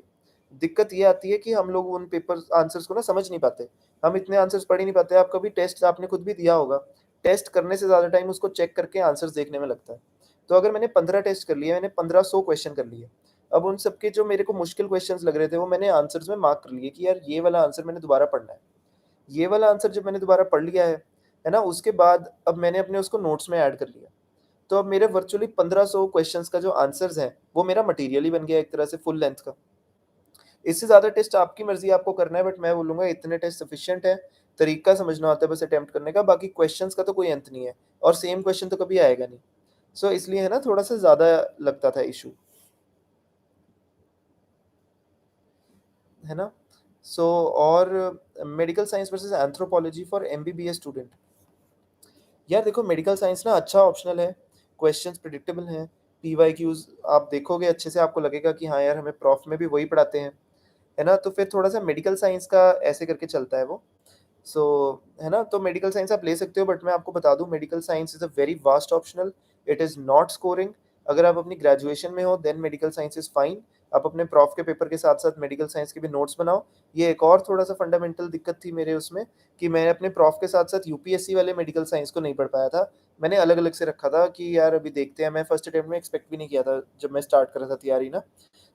दिक्कत ये आती है कि हम लोग उन पेपर आंसर्स को ना समझ नहीं पाते। हम इतने आंसर्स पढ़ ही नहीं पाते। आप कभी टेस्ट आपने खुद भी दिया होगा। टेस्ट करने से ज़्यादा टाइम उसको चेक करके आंसर्स देखने में लगता है। तो अगर मैंने 15 टेस्ट कर लिए, मैंने 1500 क्वेश्चन कर लिए। अब उन सबके जो मेरे को मुश्किल क्वेश्चन्स लग रहे थे, वो मैंने आंसर्स में मार्क कर लिए कि यार ये वाला आंसर मैंने दोबारा पढ़ना है। ये वाला आंसर जब मैंने दोबारा पढ़ लिया है ना? उसके बाद अब मैंने अपने उसको नोट्स में ऐड कर लिया। तो अब मेरे वर्चुअली 1500 क्वेश्चंस का जो आंसर्स हैं, वो मेरा मटेरियल ही बन गया एक तरह से फुल लेंथ का। इससे ज़्यादा टेस्ट आपकी मर्ज़ी आपको करना है, बट मैं बोलूँगा इतने टेस्ट सफिशिएंट है। तरीका समझना होता है बस अटेम्प्ट करने का, बाकी क्वेश्चंस का तो कोई अंत नहीं है और सेम क्वेश्चन तो कभी आएगा नहीं। इसलिए है ना, थोड़ा-सा ज़्यादा लगता था इश्यू, है ना? और medical science versus anthropology for MBBS student. यार देखो, मेडिकल साइंस ना अच्छा ऑप्शनल है, क्वेश्चंस प्रेडिक्टेबल हैं, पीवाईक्यूज़ आप देखोगे अच्छे से आपको लगेगा कि हाँ यार, हमें प्रॉफ में भी वही पढ़ाते हैं, है ना? तो फिर थोड़ा-सा मेडिकल साइंस का ऐसे करके चलता है वो। है ना? तो मेडिकल साइंस आप ले सकते हो, बट मैं आपको बता दूँ, medical science is a very vast optional, it is not scoring. अगर आप अपनी ग्रेजुएशन में हो then medical science is fine. आप अपने प्रॉफ के पेपर के साथ-साथ मेडिकल साइंस के भी नोट्स बनाओ। ये एक और थोड़ा-सा फंडामेंटल दिक्कत थी मेरे उसमें, कि मैं अपने प्रॉफ के साथ-साथ यूपीएससी वाले मेडिकल साइंस को नहीं पढ़ पाया था। मैंने अलग-अलग से रखा था कि यार अभी देखते हैं, मैं फर्स्ट अटेम्प्ट में एक्सपेक्ट भी नहीं किया था जब मैं स्टार्ट कर रहा था तैयारी ना।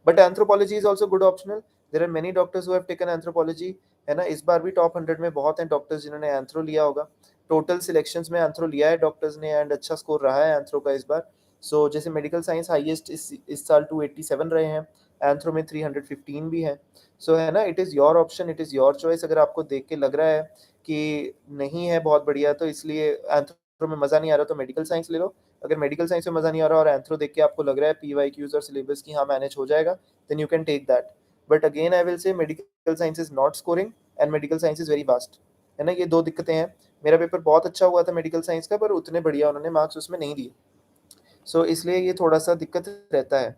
But anthropology is also good optional. There are many doctors who have taken anthropology, है ना? इस बार भी टॉप 100 में बहुत हैं डॉक्टर्स जिन्होंने एंथ्रो लिया होगा। टोटल सिलेक्शंस में एंथ्रो लिया है डॉक्टर्स ने एंड अच्छा स्कोर रहा है एंथ्रो का इस बार। जैसे मेडिकल साइंस हाईएस्ट इस साल 287 रहे हैं, एंथ्रो में 315 भी हैं। है ना? It is your option, it is your choice. अगर आपको देख के लग रहा है कि नहीं है बहुत बढ़िया, तो इसलिए एंथ्रो में मज़ा नहीं आ रहा, तो मेडिकल साइंस ले लो। अगर मेडिकल साइंस में मज़ा नहीं आ रहा और एंथ्रो देख के आपको लग रहा है पीवाईक्यूज़ और सिलेबस की हाँ मैनेज हो जाएगा, then you can take that. But again I will say medical science is not scoring and medical science is very vast, है ना? ये 2 दिक्कतें हैं। मेरा पेपर बहुत अच्छा हुआ था मेडिकल साइंस का, पर उतने बढ़िया उन्होंने मार्क्स उसमें नहीं दिए। इसलिए ये थोड़ा-सा दिक्कत रहता है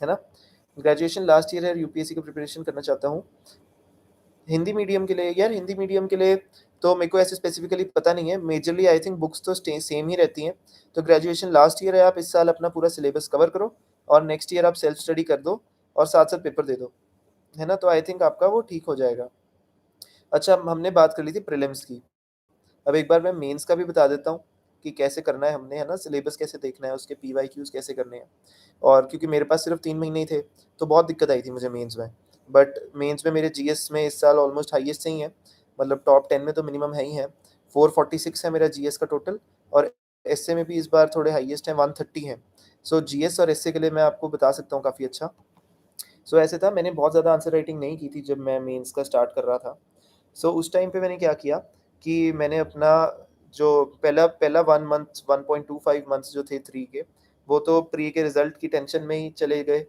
ना? ग्रेजुएशन लास्ट ईयर है, यूपीएससी की प्रिपरेशन करना चाहता हूँ। हिंदी मीडियम के लिए, यार हिंदी मीडियम के लिए तो मेरे को ऐसे स्पेसिफिकली पता नहीं है। मेजरली आई थिंक बुक्स तो सेम ही रहती हैं। तो ग्रेजुएशन लास्ट ईयर है, आप इस साल अपना पूरा सिलेबस कवर करो और नेक्स्ट ईयर आप सेल्फ स्टडी कर दो और साथ-साथ पेपर दे दो, है ना? तो आई थिंक आपका वो ठीक हो जाएगा। अच्छा, हमने बात कर ली थी प्रीलिम्स की। अब एक बार मैं मेंस का भी बता देता हूँ कि कैसे करना है हमने, है ना? सिलेबस कैसे देखना है, उसके पीवाईक्यूज़ कैसे करने हैं। और क्योंकि मेरे पास सिर्फ 3 महीने ही थे, तो बहुत दिक्कत आई थी मुझे मेंस में। बट मेंस में मेरे जीएस में इस साल ऑलमोस्ट हाईएस्ट ही है, मतलब टॉप 10 में तो मिनिमम है ही है। 446 है मेरा जीएस का टोटल और एसए में भी इस बार थोड़े हाईएस्ट हैं, 130 हैं। जीएस और एसए के लिए मैं आपको बता सकता हूँ काफ़ी अच्छा। ऐसे था, मैंने बहुत ज़्यादा आंसर राइटिंग नहीं की थी जब मैं मेंस का स्टार्ट कर रहा था। उस टाइम पे मैंने क्या किया कि मैंने अपना जो पहला पहला 1 मंथ 1.25 मंथ्स जो थे 3 के, वो तो प्री के रिज़ल्ट की टेंशन में ही चले गए।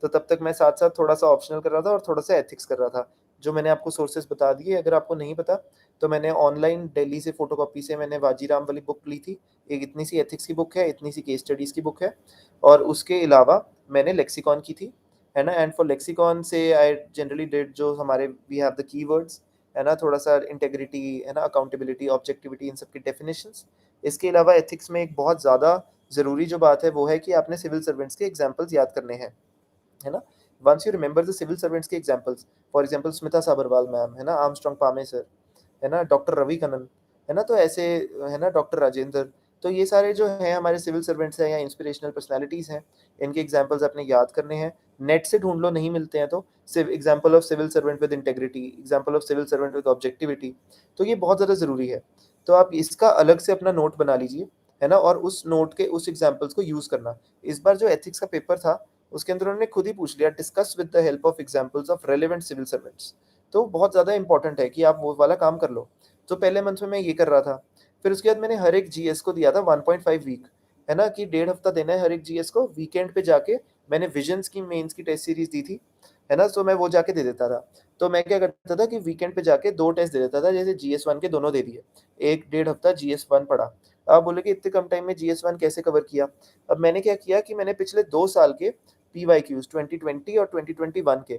तो तब तक मैं साथ-साथ थोड़ा-सा ऑप्शनल कर रहा था और थोड़ा-सा एथिक्स कर रहा था। जो मैंने आपको सोर्सेज़ बता दिए, अगर आपको नहीं पता तो मैंने ऑनलाइन दिल्ली से फ़ोटोकॉपी से मैंने वाजीराम वाली बुक ली थी। एक इतनी सी एथिक्स की बुक है, इतनी सी केस स्टडीज़ की बुक है और उसके अलावा मैंने लेक्सिकॉन की थी, है ना? एंड फॉर लेक्सिकॉन से आई जनरली डिड जो हमारे वी हैव द कीवर्ड्स, है ना? थोड़ा-सा इंटेग्रिटी, है ना? अकाउंटेबिलिटी, ऑब्जेक्टिविटी इन सब की डेफिनिशंस। इसके अलावा एथिक्स में एक बहुत ज़्यादा ज़रूरी जो बात है वो है कि आपने सिविल सर्वेंट्स के एग्ज़ाम्पल्स याद करने हैं, है ना? Once you remember the civil servants के examples, for example Smita Sabharwal ma'am, है ना? आर्मस्ट्रांग पामे सर, है ना? डॉक्टर रवि कनन, है ना? तो ऐसे, है ना? डॉक्टर राजेंद्र, तो ये सारे जो हैं हमारे सिविल सर्वेंट्स हैं या इंस्पिरेशनल पर्सनैलिटीज़ हैं, इनके एग्ज़ाम्पल्स आपने याद करने हैं। नेट से ढूँढ लो, नहीं मिलते हैं तो example of civil servant with integrity, example of civil servant with objectivity, तो ये बहुत ज़्यादा ज़रूरी है। तो आप इसका अलग से अपना नोट बना लीजिए, है ना? और उस नोट के उस एग्ज़ाम्पल्स को यूज़ करना। इस बार जो एथिक्स का पेपर था, उसके अंदर उन्होंने खुद ही पूछ लिया, discuss with the help of examples of relevant civil servants. तो बहुत ज़्यादा इंपॉर्टेंट है कि आप वो वाला काम कर लो। तो पहले मंथ में मैं ये कर रहा था। फिर उसके बाद मैंने हर एक जीएस को दिया था 1.5 वीक, है ना? कि डेढ़ हफ्ता देना है हर एक जीएस को। वीकेंड पे जाके मैंने विजन्स की मेंस की टेस्ट सीरीज़ दी थी, है ना? तो मैं वो जाके दे देता था। तो मैं क्या करता था कि वीकेंड पे जाके 2 टेस्ट दे देता था, जैसे जीएस 1 के दोनों दे दिए। 1 डेढ़ हफ्ता जीएस 1 पढ़ा। आप बोलोगे इतने कम टाइम में जीएस 1 कैसे कवर किया? अब मैंने क्या किया कि मैंने पिछले 2 साल के पीवाईक्यूज़ 2020 और 2021 के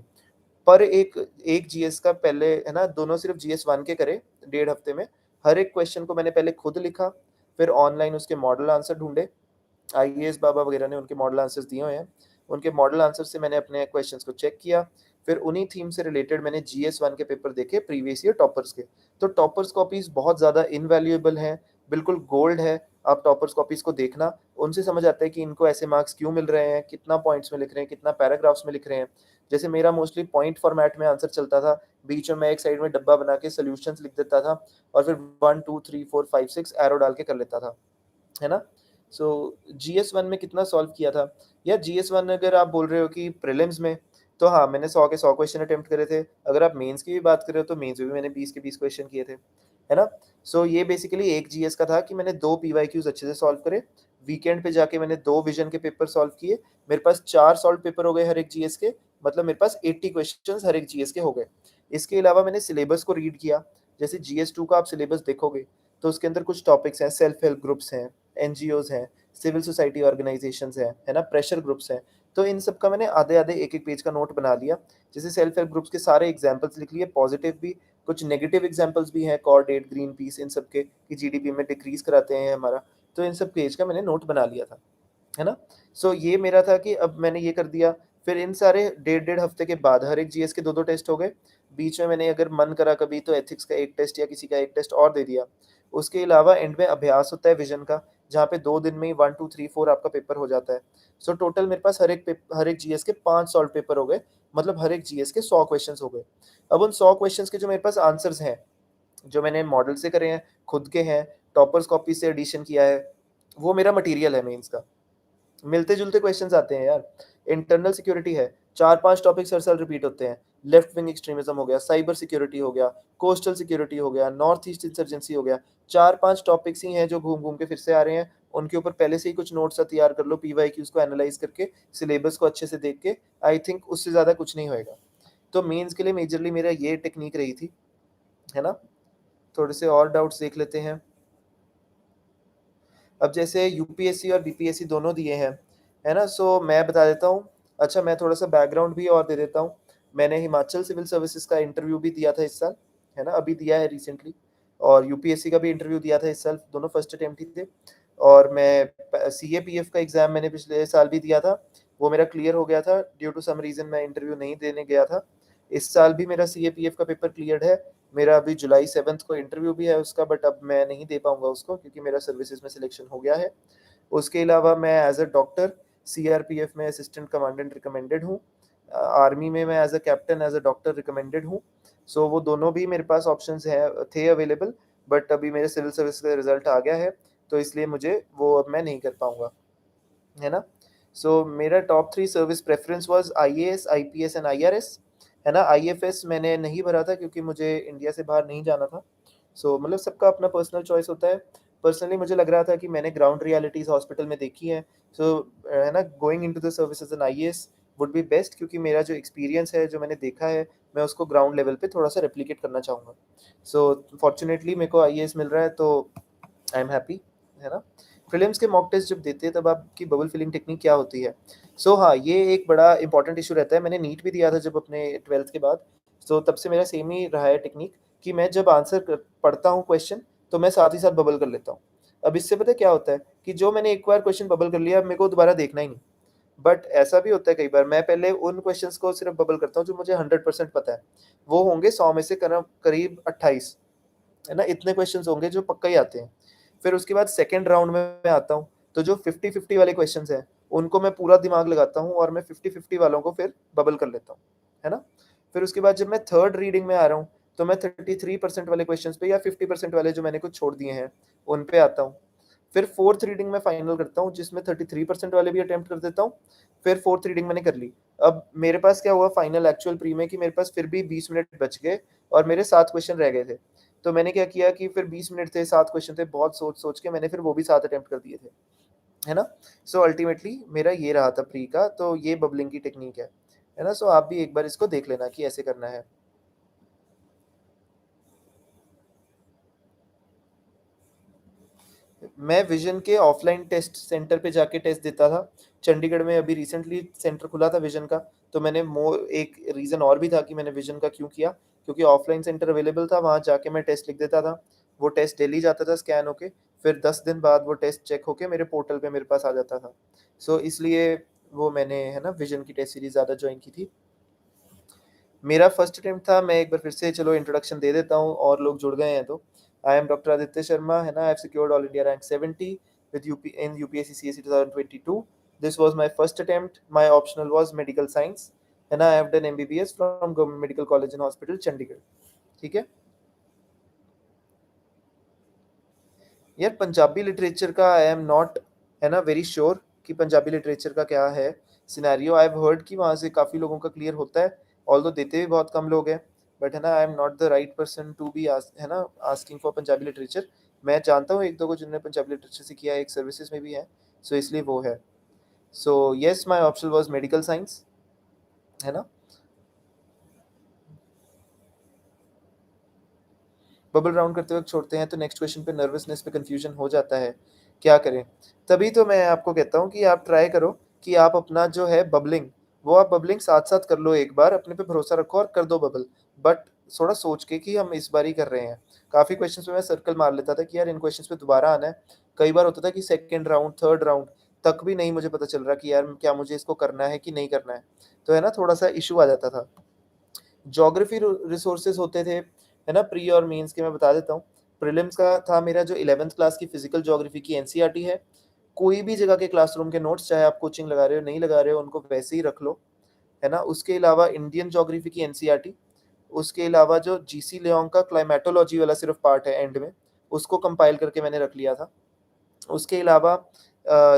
पर एक एक जीएस का पहले, है ना? दोनों सिर्फ़ जीएस 1 के करे डेढ़ हफ्ते में। हर एक क्वेश्चन को मैंने पहले खुद लिखा, फिर ऑनलाइन उसके मॉडल आंसर ढूँढे। आईएएस बाबा वगैरह ने उनके मॉडल आंसर्स दिए हुए हैं। उनके मॉडल आंसर से मैंने अपने क्वेश्चंस को चेक किया। फिर उन्हीं थीम से रिलेटेड मैंने जीएस 1 के पेपर देखे प्रीवियस ईयर टॉपर्स के। तो टॉपर्स कॉपीज़ बहुत ज़्यादा इनवैल्यूएबल हैं, बिल्कुल गोल्ड है। आप टॉपर्स कॉपीज़ को देखना, उनसे समझ आता है कि इनको ऐसे मार्क्स क्यों मिल रहे हैं, कितना पॉइंट्स में लिख रहे हैं, कितना पैराग्राफ्स में लिख रहे हैं। जैसे मेरा मोस्टली पॉइंट फॉर्मेट में आंसर चलता था, बीच में मैं एक साइड में डब्बा बना के सॉल्यूशंस लिख देता था और फिर 1, 2, 3, 4, 5, 6 एरो डाल के कर लेता था। है ना? सो जीएस 1 में कितना सॉल्व किया था? या जीएस 1 अगर आप बोल रहे हो कि प्रीलिम्स में, तो हाँ, मैंने 100 के 100 क्वेश्चन अटेम्प्ट करे थे। अगर आप मेंस की भी बात कर रहे हो तो मेंस में भी मैंने 20 के 20 क्वेश्चन किए थे। है ना? सो ये बेसिकली एक जीएस का था कि मैंने 2 पीवाईक्यूज़ अच्छे से सॉल्व करे। वीकेंड पे जाके मैंने 2 विज़न के पेपर सॉल्व किए। मेरे पास 4 सॉल्व्ड पेपर हो गए हर एक जीएस के, मतलब मेरे पास 80 क्वेश्चंस हर एक जीएस के हो गए। इसके अलावा मैंने सिलेबस को रीड किया। जैसे जीएस 2 का आप सिलेबस देखोगे, तो उसके अंदर कुछ टॉपिक्स हैं, सेल्फ हेल्प ग्रुप्स हैं, एनजीओज़ हैं, सिविल सोसाइटी ऑर्गेनाइजेशंस हैं, है ना? प्रेशर ग्रुप्स हैं। तो इन सब का मैंने आधे-आधे, एक-एक पेज का नोट बना लिया। जैसे सेल्फ हेल्प ग्रुप्स के सारे एग्ज़ाम्पल्स लिख लिए, पॉज़िटिव भी, कुछ नेगेटिव एग्ज़ाम्पल्स भी हैं, कॉर्डेट, ग्रीनपीस इन सब के कि जीडीपी में डिक्रीज़ कराते हैं हमारा। तो इन सब पेज का मैंने नोट बना लिया था। है ना? सो ये मेरा था कि अब मैंने ये कर दिया। फिर इन सारे डेढ़-डेढ़ हफ्ते के बाद हर एक जीएस के 2-2 टेस्ट हो गए। बीच में मैंने अगर मन करा कभी तो एथिक्स का 1 टेस्ट या किसी का 1 टेस्ट और दे दिया। उसके अलावा एंड में अभ्यास होता है विज़न का, जहाँ पे 2 दिन में ही 1, 2, 3, 4 आपका पेपर हो जाता है। सो टोटल मेरे पास हर एक जीएस के 5 सॉल्व पेपर हो गए, मतलब हर एक जीएस के 100 क्वेश्चन्स हो गए। अब उन 100 क्वेश्चन्स के जो मेरे पास आंसर्स हैं, जो मैंने मॉडल से करे हैं, खुद के हैं, टॉपर्स कॉपी से एडिशन किया है, वो मेरा मटीरियल है मेंस का। मिलते-जुलते क्वेश्चंस आते हैं यार। इंटरनल सिक्योरिटी है, 4-5 टॉपिक्स हर साल रिपीट होते हैं। लेफ्ट विंग एक्सट्रीमिज़्म हो गया, साइबर सिक्योरिटी हो गया, कोस्टल सिक्योरिटी हो गया, नॉर्थ ईस्ट इंसर्जेंसी हो गया। 4-5 टॉपिक्स ही हैं जो घूम-घूम के फिर से आ रहे हैं। उनके ऊपर पहले से ही कुछ नोट्स सा तैयार कर लो, पीवाईक्यूज़ को एनालाइज़ करके, सिलेबस को अच्छे से देख के, आई थिंक उससे ज़्यादा कुछ नहीं होएगा। तो मेंस के लिए मेजरली मेरा ये टेक्नीक रही थी, है ना? थोड़े से और डाउट्स देख लेते हैं। अब जैसे यूपीएससी और बीपीएससी दोनों दिए हैं, है ना? सो मैं बता देता हूँ। अच्छा, मैं थोड़ा-सा बैकग्राउंड भी और दे देता हूँ। मैंने हिमाचल सिविल सर्विसेज़ का इंटरव्यू भी दिया था इस साल, है ना? अभी दिया है रिसेंटली, और यूपीएससी का भी इंटरव्यू दिया था इस साल, दोनों फर्स्ट अटेम्प्ट ही थे। और मैं सीएपीएफ का एग्ज़ाम मैंने पिछले साल भी दिया था, वो मेरा क्लियर हो गया था। ड्यू टू सम रीज़न मैं इंटरव्यू नहीं देने गया था। इस साल भी मेरा सीएपीएफ का पेपर क्लियर्ड है। मेरा अभी जुलाई 7th को इंटरव्यू भी है उसका, बट अब मैं नहीं दे पाऊँगा उसको क्योंकि मेरा सर्विसेज़ में सिलेक्शन हो गया है। उसके अलावा मैं एज़ अ डॉक्टर सीआरपीएफ में असिस्टेंट कमांडेंट रिकमेंडेड हूँ। आर्मी में मैं as a captain as a doctor recommended हूँ। सो वो दोनों भी मेरे पास ऑप्शंस हैं, थे अवेलेबल, बट अभी मेरे सिविल सर्विस का रिज़ल्ट आ गया है, तो इसलिए मुझे वो अब मैं नहीं कर पाऊँगा, है ना? सो मेरा top 3 service preference was IAS, IPS and IRS, है ना? आईएफएस मैंने नहीं भरा था क्योंकि मुझे इंडिया से बाहर नहीं जाना था। सो मतलब सबका अपना पर्सनल चॉइस होता है। पर्सनली मुझे लग रहा था कि मैंने ग्राउंड रियलिटीज़ हॉस्पिटल में देखी हैं। सो है ना, going into the service as an IAS would be best, क्योंकि मेरा जो एक्सपीरियंस है, जो मैंने देखा है, मैं उसको ग्राउंड लेवल पे थोड़ा-सा रेप्लिकेट करना चाहूँगा। सो फॉर्च्यूनेटली मेरे को आईएएस मिल रहा है, तो आई एम हैप्पी, है ना? प्रीलिम्स के मॉक टेस्ट जब देते हैं तब आपकी बबल फिलिंग टेक्निक क्या होती है? सो हाँ, ये एक बड़ा इम्पोर्टेंट इश्यू रहता है। मैंने नीट भी दिया था जब अपने 12th के बाद, सो तब से मेरा सेम ही रहा है टेक्निक कि मैं जब आंसर क पढ़ता हूँ क्वेश्चन, तो मैं साथ ही साथ बबल कर लेता हूँ। अब इससे पता है क्या होता है कि जो मैंने एक बार क्वेश्चन बबल कर लिया, अब मेरे को दोबारा देखना ही नहीं। बट ऐसा भी होता है कई बार, मैं पहले उन क्वेश्चंस को सिर्फ बबल करता हूँ जो मुझे 100% पता है। वो होंगे 100 में से करीब 28, है ना? इतने क्वेश्चंस होंगे जो पक्का ही आते हैं। फिर उसके बाद सेकंड राउंड में मैं आता हूँ, तो जो 50-50 वाले क्वेश्चंस हैं, उनको मैं पूरा दिमाग लगाता हूँ और मैं 50-50 वालों को फिर बबल कर लेता हूँ, है ना? फिर उसके बाद जब मैं थर्ड रीडिंग में आ रहा हूँ, तो मैं 33% वाले क्वेश्चंस पे या 50% वाले जो मैंने कुछ छोड़ दिए हैं, उन पे आता हूँ। फिर फोर्थ रीडिंग में फाइनल करता हूँ, जिसमें 33% वाले भी अटेम्प्ट कर देता हूँ। फिर फोर्थ रीडिंग मैंने कर ली। अब मेरे पास क्या हुआ फाइनल एक्चुअल प्री में कि मेरे पास फिर भी 20 मिनट बच गए और मेरे 7 क्वेश्चन रह गए थे। तो मैंने क्या किया कि फिर 20 मिनट थे, 7 क्वेश्चन थे, बहुत सोच-सोच के मैंने फिर वो भी 7 अटेम्प्ट कर दिए थे, है ना? सो अल्टीमेटली मेरा ये रहा था प्री का, तो ये बबलिंग की टेक्नीक है ना? सो आप भी एक बार इसको देख लेना कि ऐसे करना है। मैं विज़न के ऑफ़लाइन टेस्ट सेंटर पे जाके टेस्ट देता था। चंडीगढ़ में अभी रिसेंटली सेंटर खुला था विज़न का, तो मैंने मो एक रीज़न और भी था कि मैंने विज़न का क्यों किया, क्योंकि ऑफ़लाइन सेंटर अवेलेबल था, वहाँ जाके मैं टेस्ट लिख देता था। वो टेस्ट डेली जाता था स्कैन होके, फिर 10 दिन बाद वो टेस्ट चेक होके मेरे पोर्टल पे मेरे पास आ जाता था। सो इसलिए वो मैंने, है ना, विज़न की टेस्ट सीरीज़ ज़्यादा जॉइन की थी। मेरा फर्स्ट अटेम्प्ट था, मैं एक बार फिर से चलो इंट्रोडक्शन दे देता हूँ और लोग जुड़ गए हैं तो। I am doctor Aditya Sharma, है ना? I have secured all India rank 70 with UP in UPSC CSE 2022। This was my first attempt, my optional was medical science, है ना? I have done MBBS from government medical college and hospital Chandigarh, ठीक है? यार पंजाबी लिटरेचर का आई एम नॉट, है ना, वेरी श्योर कि पंजाबी लिटरेचर का क्या है सिनेरियो। आई हैव हर्ड कि वहाँ से काफ़ी लोगों का क्लियर होता है, ऑल्दो देते भी बहुत कम लोग हैं। बट है ना, I am not the right person to be है ना, आस्किंग फॉर पंजाबी लिटरेचर। मैं जानता हूँ एक दो को जिन्होंने पंजाबी लिटरेचर से किया है, एक सर्विसेज में भी है, सो इसलिए वो है। So yes, my option was medical science, है ना? बबल राउंड करते वक्त छोड़ते हैं तो नेक्स्ट क्वेश्चन पे नर्वसनेस पे कंफ्यूजन हो जाता है, क्या करें? तभी तो मैं आपको कहता हूँ कि आप ट्राई करो कि आप अपना जो है बबलिंग, वो आप बबलिंग साथ साथ कर लो, एक बार अपने पे भरोसा रखो और कर दो बबल। बट थोड़ा सोच के कि हम इस बार ही कर रहे हैं। काफ़ी क्वेश्चंस में मैं सर्कल मार लेता था कि यार इन क्वेश्चंस पे दोबारा आना है। कई बार होता था कि सेकेंड राउंड थर्ड राउंड तक भी नहीं मुझे पता चल रहा कि यार क्या मुझे इसको करना है कि नहीं करना है। तो है ना, थोड़ा सा इशू आ जाता था। ज्योग्राफी रिसोर्सेज होते थे, है ना, प्री और मेंस के मैं बता देता हूँ। प्रीलिम्स का था मेरा जो 11th क्लास की फिजिकल ज्योग्राफी की एनसीईआरटी है। कोई भी जगह के क्लासरूम के नोट्स, चाहे आप कोचिंग लगा रहे हो नहीं लगा रहे हो, उनको वैसे ही रख लो, है ना? उसके अलावा इंडियन ज्योग्राफी की एनसीईआरटी, उसके अलावा जो जीसी लियोंग का क्लाइमेटोलॉजी वाला सिर्फ पार्ट है एंड में, उसको कंपाइल करके मैंने रख लिया था। उसके अलावा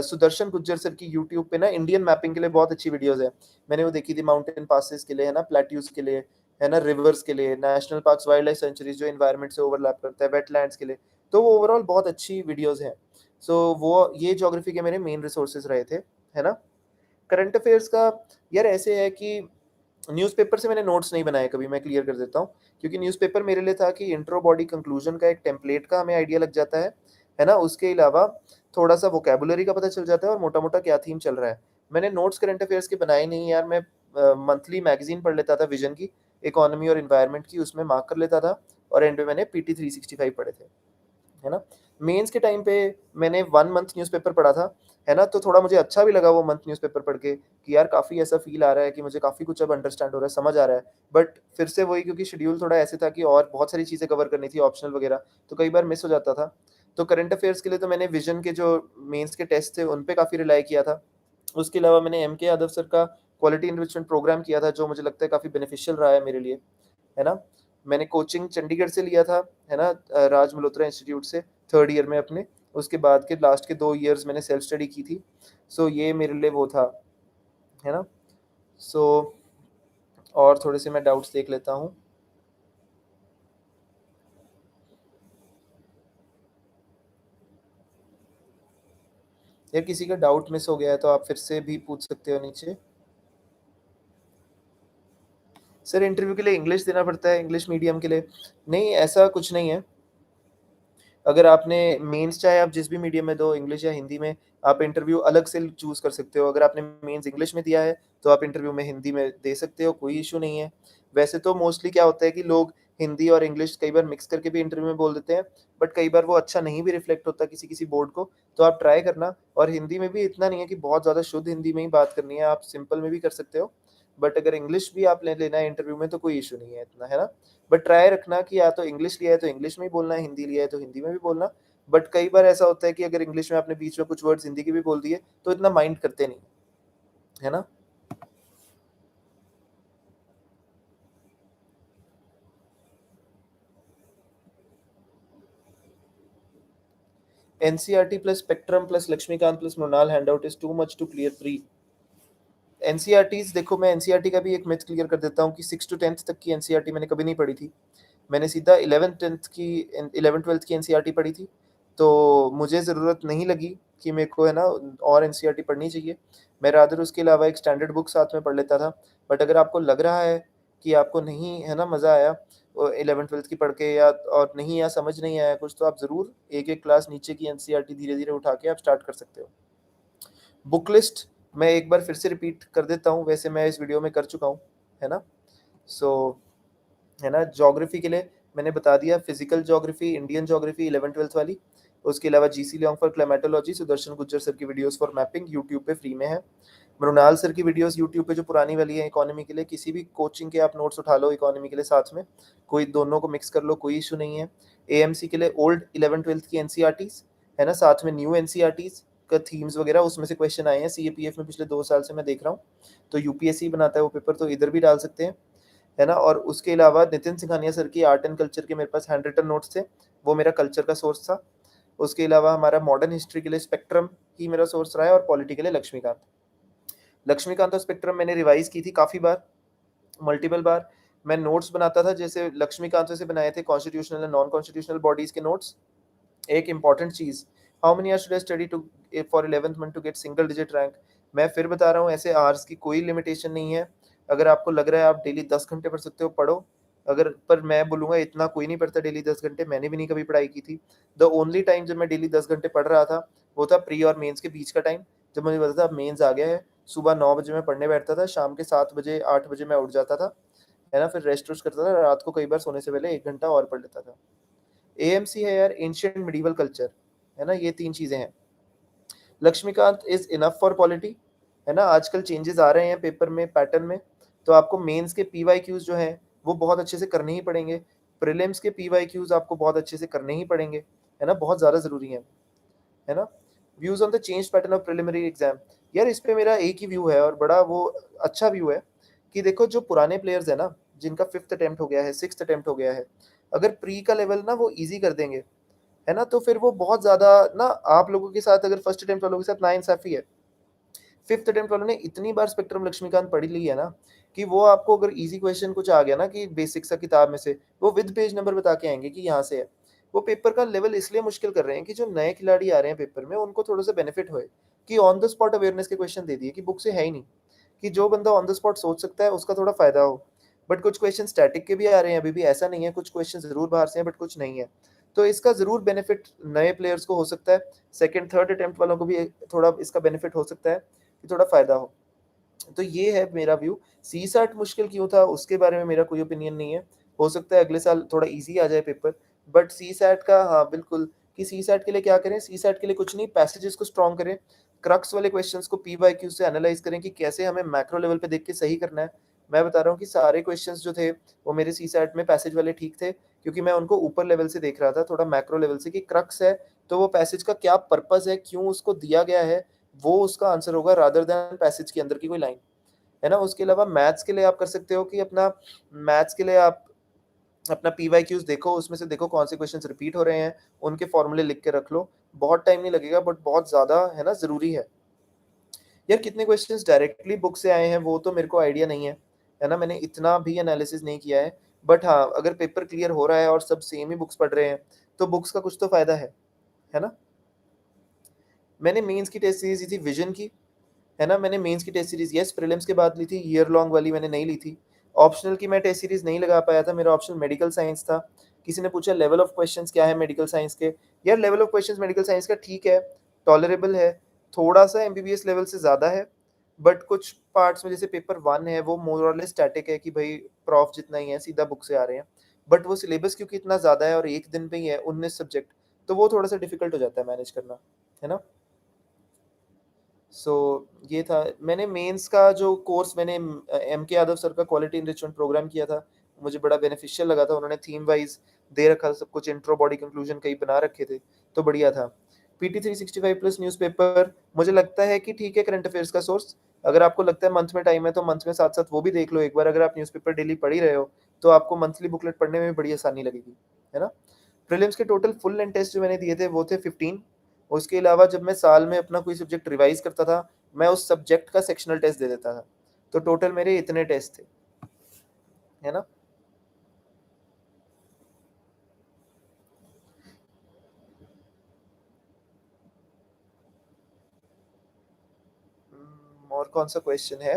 सुदर्शन गुज्जर सर की यूट्यूब पे ना इंडियन मैपिंग के लिए बहुत अच्छी वीडियोस है। मैंने वो देखी थी माउंटेन पासेस के लिए, है ना, प्लेट्यूज के लिए, है ना, रिवर्स के लिए, national parks, wild life sanctuaries जो एनवायरनमेंट से ओवरलैप करता है, वेटलैंड्स के लिए। तो वो ओवरऑल बहुत अच्छी वीडियोस हैं। सो वो ये ज्योग्राफी के मेरे मेन रिसोर्सेज रहे थे, है ना? करंट अफेयर्स का यार ऐसे है कि न्यूज़पेपर से मैंने नोट्स नहीं बनाए कभी, मैं क्लियर कर देता हूँ। क्योंकि न्यूज़पेपर मेरे लिए था कि इंट्रो, बॉडी, कंक्लूजन का एक टेम्पलेट का हमें आइडिया लग जाता है ना? उसके अलावा थोड़ा-सा वोकैब्युलरी का पता चल जाता है और मोटा-मोटा क्या थीम चल रहा है। मैंने नोट्स करंट अफेयर्स के बनाए नहीं यार, मैं मंथली मैगज़ीन पढ़ लेता था विज़न की, इकोनॉमी और एनवायरनमेंट की, उसमें मार्क कर लेता था और एंड में मैंने पीटी 365 पढ़े थे। है ना? मेंस के टाइम पे मैंने 1 मंथ न्यूज़पेपर पढ़ा था, है ना? तो थोड़ा मुझे अच्छा भी लगा वो मंथ न्यूज़पेपर पढ़ के कि यार काफ़ी ऐसा फ़ील आ रहा है कि मुझे काफ़ी कुछ अब अंडरस्टैंड हो रहा है, समझ आ रहा है। बट फिर से वही, क्योंकि शेड्यूल थोड़ा ऐसे था कि और बहुत सारी चीज़ें कवर करनी थी, ऑप्शनल वगैरह, तो कई बार मिस हो जाता था। तो करंट अफेयर्स के लिए तो मैंने विज़न के जो मेंस के टेस्ट थे, उन पे काफ़ी रिलाई किया था। उसके अलावा मैंने एम के यादव सर का क्वालिटी एनरिचमेंट प्रोग्राम किया था, जो मुझे लगता है काफ़ी बेनिफिशियल रहा है मेरे लिए, है ना? मैंने कोचिंग चंडीगढ़ से लिया था, है ना? राज मल्होत्रा इंस्टीट्यूट से, थर्ड ईयर में अपने। उसके बाद के लास्ट के 2 ईयर्स मैंने सेल्फ स्टडी की थी। सो ये मेरे लिए वो था, है ना? सो और थोड़े-से मैं डाउट्स देख लेता हूँ। या किसी का डाउट मिस हो गया है तो आप फिर से भी पूछ सकते हो नीचे। सर इंटरव्यू के लिए इंग्लिश देना पड़ता है, इंग्लिश मीडियम के लिए? नहीं, ऐसा कुछ नहीं है। अगर आपने मेंस चाहे आप जिस भी मीडियम में दो, इंग्लिश या हिंदी में, आप इंटरव्यू अलग से चूज़ कर सकते हो। अगर आपने मेंस इंग्लिश में दिया है, तो आप इंटरव्यू में हिंदी में दे सकते हो, कोई इश्यू नहीं है। वैसे तो मोस्टली क्या होता है कि लोग हिंदी और इंग्लिश कई बार मिक्स करके भी इंटरव्यू में बोल देते हैं, बट कई बार वो अच्छा नहीं भी रिफ्लेक्ट होता किसी-किसी बोर्ड को, तो आप ट्राई करना। और हिंदी में भी इतना नहीं है कि बहुत ज़्यादा शुद्ध हिंदी में ही बात करनी है, आप सिंपल में भी कर सकते हो। बट अगर इंग्लिश भी आप ले लेना है इंटरव्यू में, तो कोई इश्यू नहीं है इतना, है ना? बट ट्राई रखना कि या तो इंग्लिश लिया है तो इंग्लिश में ही बोलना है, हिंदी लिया है तो हिंदी में भी बोलना। बट कई बार ऐसा होता है कि अगर इंग्लिश में आपने बीच में कुछ वर्ड्स हिंदी के भी बोल दिए, तो इतना माइंड करते नहीं, है ना? NCERT plus spectrum plus Laxmikanth plus Mrinal handout is too much to clear pre. NCERTs देखो, मैं एनसीईआरटी का भी एक मिथ क्लियर कर देता हूँ कि 6 टू 10th तक की एनसीईआरटी मैंने कभी नहीं पढ़ी थी। मैंने सीधा 11th 12th की एनसीईआरटी पढ़ी थी। तो मुझे ज़रूरत नहीं लगी कि मेरे को, है ना, और एनसीईआरटी पढ़नी चाहिए। मैं रादर उसके अलावा एक स्टैंडर्ड बुक साथ में पढ़ लेता था। बट अगर आपको लग रहा है कि आपको नहीं, है ना, मज़ा आया 11th 12th की पढ़ के, या और नहीं, या समझ नहीं आया कुछ, तो आप ज़रूर एक-एक क्लास नीचे की एनसीईआरटी धीरे-धीरे उठा के आप स्टार्ट कर सकते हो। बुक लिस्ट मैं एक बार फिर से रिपीट कर देता हूँ, वैसे मैं इस वीडियो में कर चुका हूँ, है ना? सो है ना, ज्योग्राफी के लिए मैंने बता दिया, physical geography, Indian geography 11th 12th वाली। उसके अलावा GC Leong for climatology, Sudarshan Gujjar sir की वीडियोस फॉर मैपिंग यूट्यूब पे फ्री में है। मृणाल सर की वीडियोस यूट्यूब पे जो पुरानी वाली है इकोनॉमी के लिए, किसी भी कोचिंग के आप नोट्स उठा लो इकोनॉमी के लिए साथ में, कोई दोनों को मिक्स कर लो, कोई इशू नहीं है। एएमसी के लिए ओल्ड 11th 12th की एनसीईआरटीज, है ना, साथ में न्यू एनसीईआरटीज का थीम्स वगैरह उसमें से क्वेश्चन आए हैं सीएपीएफ में पिछले 2 साल से मैं देख रहा हूँ। तो यूपीएससी बनाता है वो पेपर, तो इधर भी डाल सकते हैं, है ना? और उसके अलावा नितिन सिंघानिया सर की आर्ट एंड कल्चर के मेरे पास हैंड रिटन नोट्स थे, वो मेरा कल्चर का सोर्स था। उसके अलावा हमारा मॉडर्न हिस्ट्री के लिए स्पेक्ट्रम ही मेरा सोर्स रहा है, और पॉलिटी के लिए लक्ष्मीकांत। लक्ष्मीकांत और स्पेक्ट्रम मैंने रिवाइज की थी काफ़ी बार, मल्टीपल बार। मैं नोट्स बनाता था, जैसे लक्ष्मीकांत से बनाए थे constitutional and non constitutional bodies के नोट्स। एक इम्पॉर्टेंट चीज़, how many hours should I study to for 11th month to get single digit rank? मैं फिर बता रहा हूँ, ऐसे आवर्स की कोई लिमिटेशन नहीं है। अगर आपको लग रहा है आप डेली 10 घंटे पढ़ सकते हो, पढ़ो। अगर, पर मैं बोलूँगा इतना कोई नहीं पढ़ता डेली 10 घंटे, मैंने भी नहीं कभी पढ़ाई की थी। द ओनली टाइम जब मैं डेली 10 घंटे पढ़ रहा था, वो था प्री और मेंस के बीच का टाइम, जब मुझे पता था अब मेंस आ गया है। सुबह 9 बजे मैं पढ़ने बैठता था, शाम के 7 बजे 8 बजे मैं उठ जाता था, है ना? फिर रेस्ट वेस्ट करता था, रात को कई बार सोने से पहले 1 घंटा और पढ़ लेता था। एएमसी है यार, एंशिएंट मिडीवल कल्चर, है ना? ये 3 चीज़ें हैं। Laxmikanth is enough for polity, है ना? आजकल चेंजेस आ रहे हैं पेपर में, पैटर्न में, तो आपको मेंस के पीवाईक्यूज़ जो हैं, वो बहुत अच्छे से करने ही पड़ेंगे। प्रीलिम्स के पीवाईक्यूज़ आपको बहुत अच्छे से करने ही पड़ेंगे, है ना? बहुत ज़्यादा ज़रूरी हैं, है ना? Views on the change pattern of preliminary exam. यार इस पे मेरा एक ही व्यू है, और बड़ा वो अच्छा व्यू है, कि देखो जो पुराने प्लेयर्स हैं ना, जिनका 5th अटेम्प्ट हो गया है, 6th अटेम्प्ट हो गया है, अगर प्री का लेवल ना वो ईज़ी कर देंगे, है ना? तो फिर वो बहुत ज़्यादा ना, आप लोगों के साथ, अगर फर्स्ट अटेम्प्ट वालों के साथ नाइंसाफ़ी है। 5th अटेम्प्ट वालों ने इतनी बार स्पेक्ट्रम लक्ष्मीकांत पढ़ ली है ना, कि वो आपको अगर ईज़ी क्वेश्चन कुछ आ गया ना, कि बेसिक सा किताब में से, वो विद पेज नंबर बता के आएँगे कि यहाँ से है। वो पेपर का लेवल इसलिए मुश्किल कर रहे हैं कि जो नए खिलाड़ी आ रहे हैं पेपर में, उनको थोड़ा-सा बेनिफिट होए, कि ऑन द स्पॉट अवेयरनेस के क्वेश्चन दे दिए, कि बुक से है ही नहीं, कि जो बंदा ऑन द स्पॉट सोच सकता है उसका थोड़ा फ़ायदा हो। बट कुछ क्वेश्चन स्टैटिक के भी आ रहे हैं अभी भी, ऐसा नहीं है, कुछ क्वेश्चन ज़रूर बाहर से हैं बट कुछ नहीं है। तो इसका ज़रूर बेनिफिट नए प्लेयर्स को हो सकता है, सेकंड थर्ड अटेम्प्ट वालों को भी थोड़ा इसका बेनिफिट हो सकता है, कि थोड़ा फ़ायदा हो। तो ये है मेरा व्यू। सीसैट मुश्किल क्यों था उसके बारे में मेरा कोई ओपिनियन नहीं है। हो सकता है अगले साल थोड़ा ईज़ी आ जाए पेपर, बट सीसैट का हाँ, बिल्कुल, कि सीसैट के लिए क्या करें? सीसैट के लिए कुछ नहीं, पैसेजेस को स्ट्रॉन्ग करें, क्रक्स वाले क्वेश्चंस को पीवाईक्यू से एनालाइज़ करें कि कैसे हमें मैक्रो लेवल पे देख के सही करना है। मैं बता रहा हूँ कि सारे क्वेश्चंस जो थे, वो मेरे सीसैट में पैसेज वाले ठीक थे, क्योंकि मैं उनको ऊपर लेवल से देख रहा था, थोड़ा मैक्रो लेवल से, कि क्रक्स है, तो वो पैसेज का क्या पर्पज़ है, क्यों उसको दिया गया है, वो उसका आंसर होगा, रादर दैन पैसेज के अंदर की कोई लाइन। है ना? उसके अलावा मैथ्स के लिए आप कर सकते हो कि अपना, मैथ्स के लिए आप अपना पीवाईक्यूज़ देखो, उसमें से देखो कौन से क्वेश्चंस रिपीट हो रहे हैं, उनके फॉर्मूले लिख के रख लो। बहुत टाइम नहीं लगेगा, बट बहुत ज़्यादा, है ना, ज़रूरी है। यार कितने क्वेश्चंस डायरेक्टली बुक से आए हैं वो तो मेरे को आइडिया नहीं है ना? मैंने इतना भी एनालिसिस नहीं किया है। बट हाँ, अगर पेपर क्लियर हो रहा है और सब सेम ही बुक्स पढ़ रहे हैं, तो बुक्स का कुछ तो फ़ायदा है ना? मैंने मेंस की टेस्ट सीरीज़ ली थी विज़न की, है ना? मैंने मेंस की टेस्ट सीरीज़, येस, प्रीलिम्स के बाद ली थी, ईयर लॉन्ग वाली मैंने नहीं ली थी। ऑप्शनल की मैं टेस्ट सीरीज़ नहीं लगा पाया था, मेरा ऑप्शनल मेडिकल साइंस था। किसी ने पूछा लेवल ऑफ क्वेश्चंस क्या है मेडिकल साइंस के? यार level of questions medical science का ठीक है, टॉलरेबल है, थोड़ा-सा एमबीबीएस लेवल से ज़्यादा है, बट कुछ पार्ट्स में जैसे पेपर 1 है वो मोर और लेस स्टैटिक है कि भई प्रॉफ जितना ही है, सीधा बुक से आ रहे हैं। बट वो सिलेबस क्योंकि इतना ज़्यादा है और 1 दिन पे ही है 19 सब्जेक्ट, तो वो थोड़ा-सा डिफ़िकल्ट हो जाता है मैनेज करना, है ना? सो ये था। मैंने मेंस का जो कोर्स मैंने एम के यादव सर का क्वालिटी एनरिचमेंट प्रोग्राम किया था, मुझे बड़ा बेनिफिशियल लगा था। उन्होंने थीम वाइज़ दे रखा था सब कुछ, इंट्रो, बॉडी, कंक्लूजन कई बना रखे थे, तो बढ़िया था। पीटी 365 प्लस न्यूज़पेपर मुझे लगता है कि ठीक है करंट अफेयर्स का सोर्स। अगर आपको लगता है मंथ में टाइम है, तो मंथ में साथ-साथ वो भी देख लो एक बार। अगर आप न्यूज़पेपर डेली पढ़ ही रहे हो, तो आपको मंथली बुकलेट पढ़ने में भी बड़ी आसानी लगेगी, है ना? प्रीलिम्स के टोटल फुल लेंथ टेस्ट जो मैंने दिए थे वो थे 15। उसके अलावा जब मैं साल में अपना कोई सब्जेक्ट रिवाइज़ करता था, मैं उस सब्जेक्ट का सेक्शनल टेस्ट दे देता था। तो टोटल मेरे इतने टेस्ट थे, है ना? और कौन-सा क्वेश्चन है?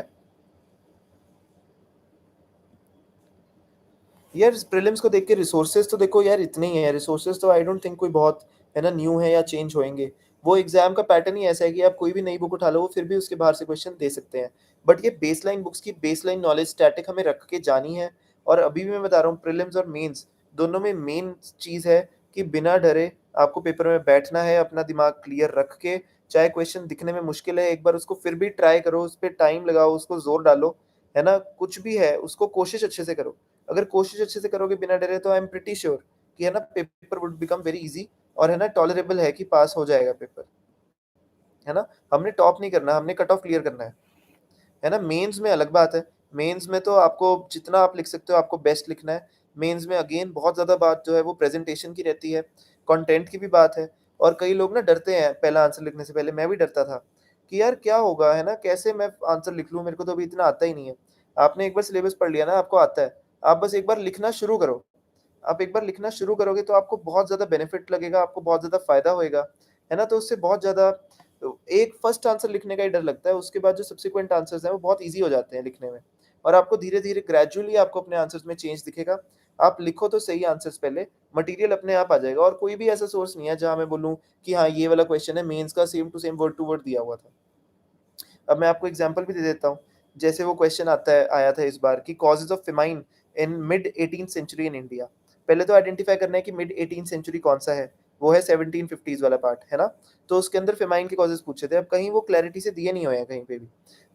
यार प्रीलिम्स को देख के रिसोर्सेज तो देखो यार इतने ही है, रिसोर्सेज तो आई डोंट थिंक कोई बहुत है ना न्यू है या चेंज होएंगे। वो एग्जाम का पैटर्न ही ऐसा है कि आप कोई भी नई बुक उठा लो, वो फिर भी उसके बाहर से क्वेश्चन दे सकते हैं। बट ये बेसलाइन बुक्स की बेसलाइन नॉलेज स्टैटिक हमें रख के जानी है। और अभी भी मैं बता रहा हूँ, प्रीलिम्स और मेंस दोनों में मेन चीज़ है कि बिना डरे आपको पेपर में बैठना है, अपना दिमाग क्लियर रख के। चाहे क्वेश्चन दिखने में मुश्किल है, एक बार उसको फिर भी ट्राई करो, उस पर टाइम लगाओ, उसको जोर डालो, है ना? कुछ भी है उसको कोशिश अच्छे से करो। अगर कोशिश अच्छे से करोगे बिना डरे, तो आई एम प्रीटी श्योर कि है ना paper would become very easy, और है ना टॉलरेबल है कि पास हो जाएगा पेपर, है ना? हमने टॉप नहीं करना, हमने कट ऑफ क्लियर करना है ना? मेंस में अलग बात है। मेंस में तो आपको जितना आप लिख सकते हो आपको बेस्ट लिखना है। मेंस में अगेन बहुत ज़्यादा बात जो है वो प्रेजेंटेशन की रहती है, कंटेंट की भी बात है। और कई लोग ना डरते हैं पहला आंसर लिखने से पहले, मैं भी डरता था कि यार क्या होगा, है ना? कैसे मैं आंसर लिख लूँ, मेरे को तो अभी इतना आता ही नहीं है। आपने एक बार सिलेबस पढ़ लिया ना, आपको आता है। आप बस एक बार लिखना शुरू करो। आप एक बार लिखना शुरू करोगे तो आपको बहुत ज़्यादा बेनिफिट लगेगा, आपको बहुत ज़्यादा फ़ायदा होएगा, है ना? तो उससे बहुत ज़्यादा एक फर्स्ट आंसर लिखने का ही डर लगता है, उसके बाद जो सब्सिक्वेंट आंसर्स हैं वो बहुत ईज़ी हो जाते हैं लिखने में। और आपको धीरे-धीरे ग्रेजुअली आपको अपने आंसर्स में चेंज दिखेगा। आप लिखो तो सही आंसर्स पहले, मटीरियल अपने आप आ जाएगा। और कोई भी ऐसा सोर्स नहीं है जहाँ मैं बोलूँ कि हाँ, ये वाला क्वेश्चन है मेंस का same to same word to word दिया हुआ था। अब मैं आपको एग्जांपल भी दे देता हूँ। जैसे वो क्वेश्चन आया था इस बार कि causes of famine in mid 18th century in India. पहले तो आइडेंटिफाई करना है कि मिड 18th सेंचुरी कौन-सा है? वो है 1750s वाला पार्ट, है ना? तो उसके अंदर फेमाइन के कॉजेज़ पूछे थे। अब कहीं वो क्लैरिटी से दिए नहीं हुए हैं कहीं पे भी।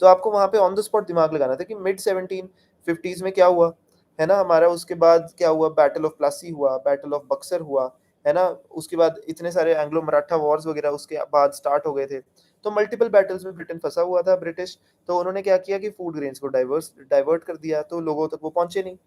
तो आपको वहाँ पे ऑन द स्पॉट दिमाग लगाना था कि मिड 1750s में क्या हुआ? है ना? हमारा उसके बाद क्या हुआ? बैटल ऑफ प्लासी हुआ, बैटल ऑफ बक्सर हुआ, है ना? उसके बाद इतने सारे एंग्लो मराठा वॉर्स वगैरह उसके बाद स्टार्ट हो गए थे। तो मल्टीपल बैटल्स में ब्रिटेन फँसा हुआ था ब्रिटिश, तो उन्होंने क्या किया कि फूड ग्रेन्स को डाइवर्ट कर दिया, तो लोगों तक वो पहुँचे नहीं।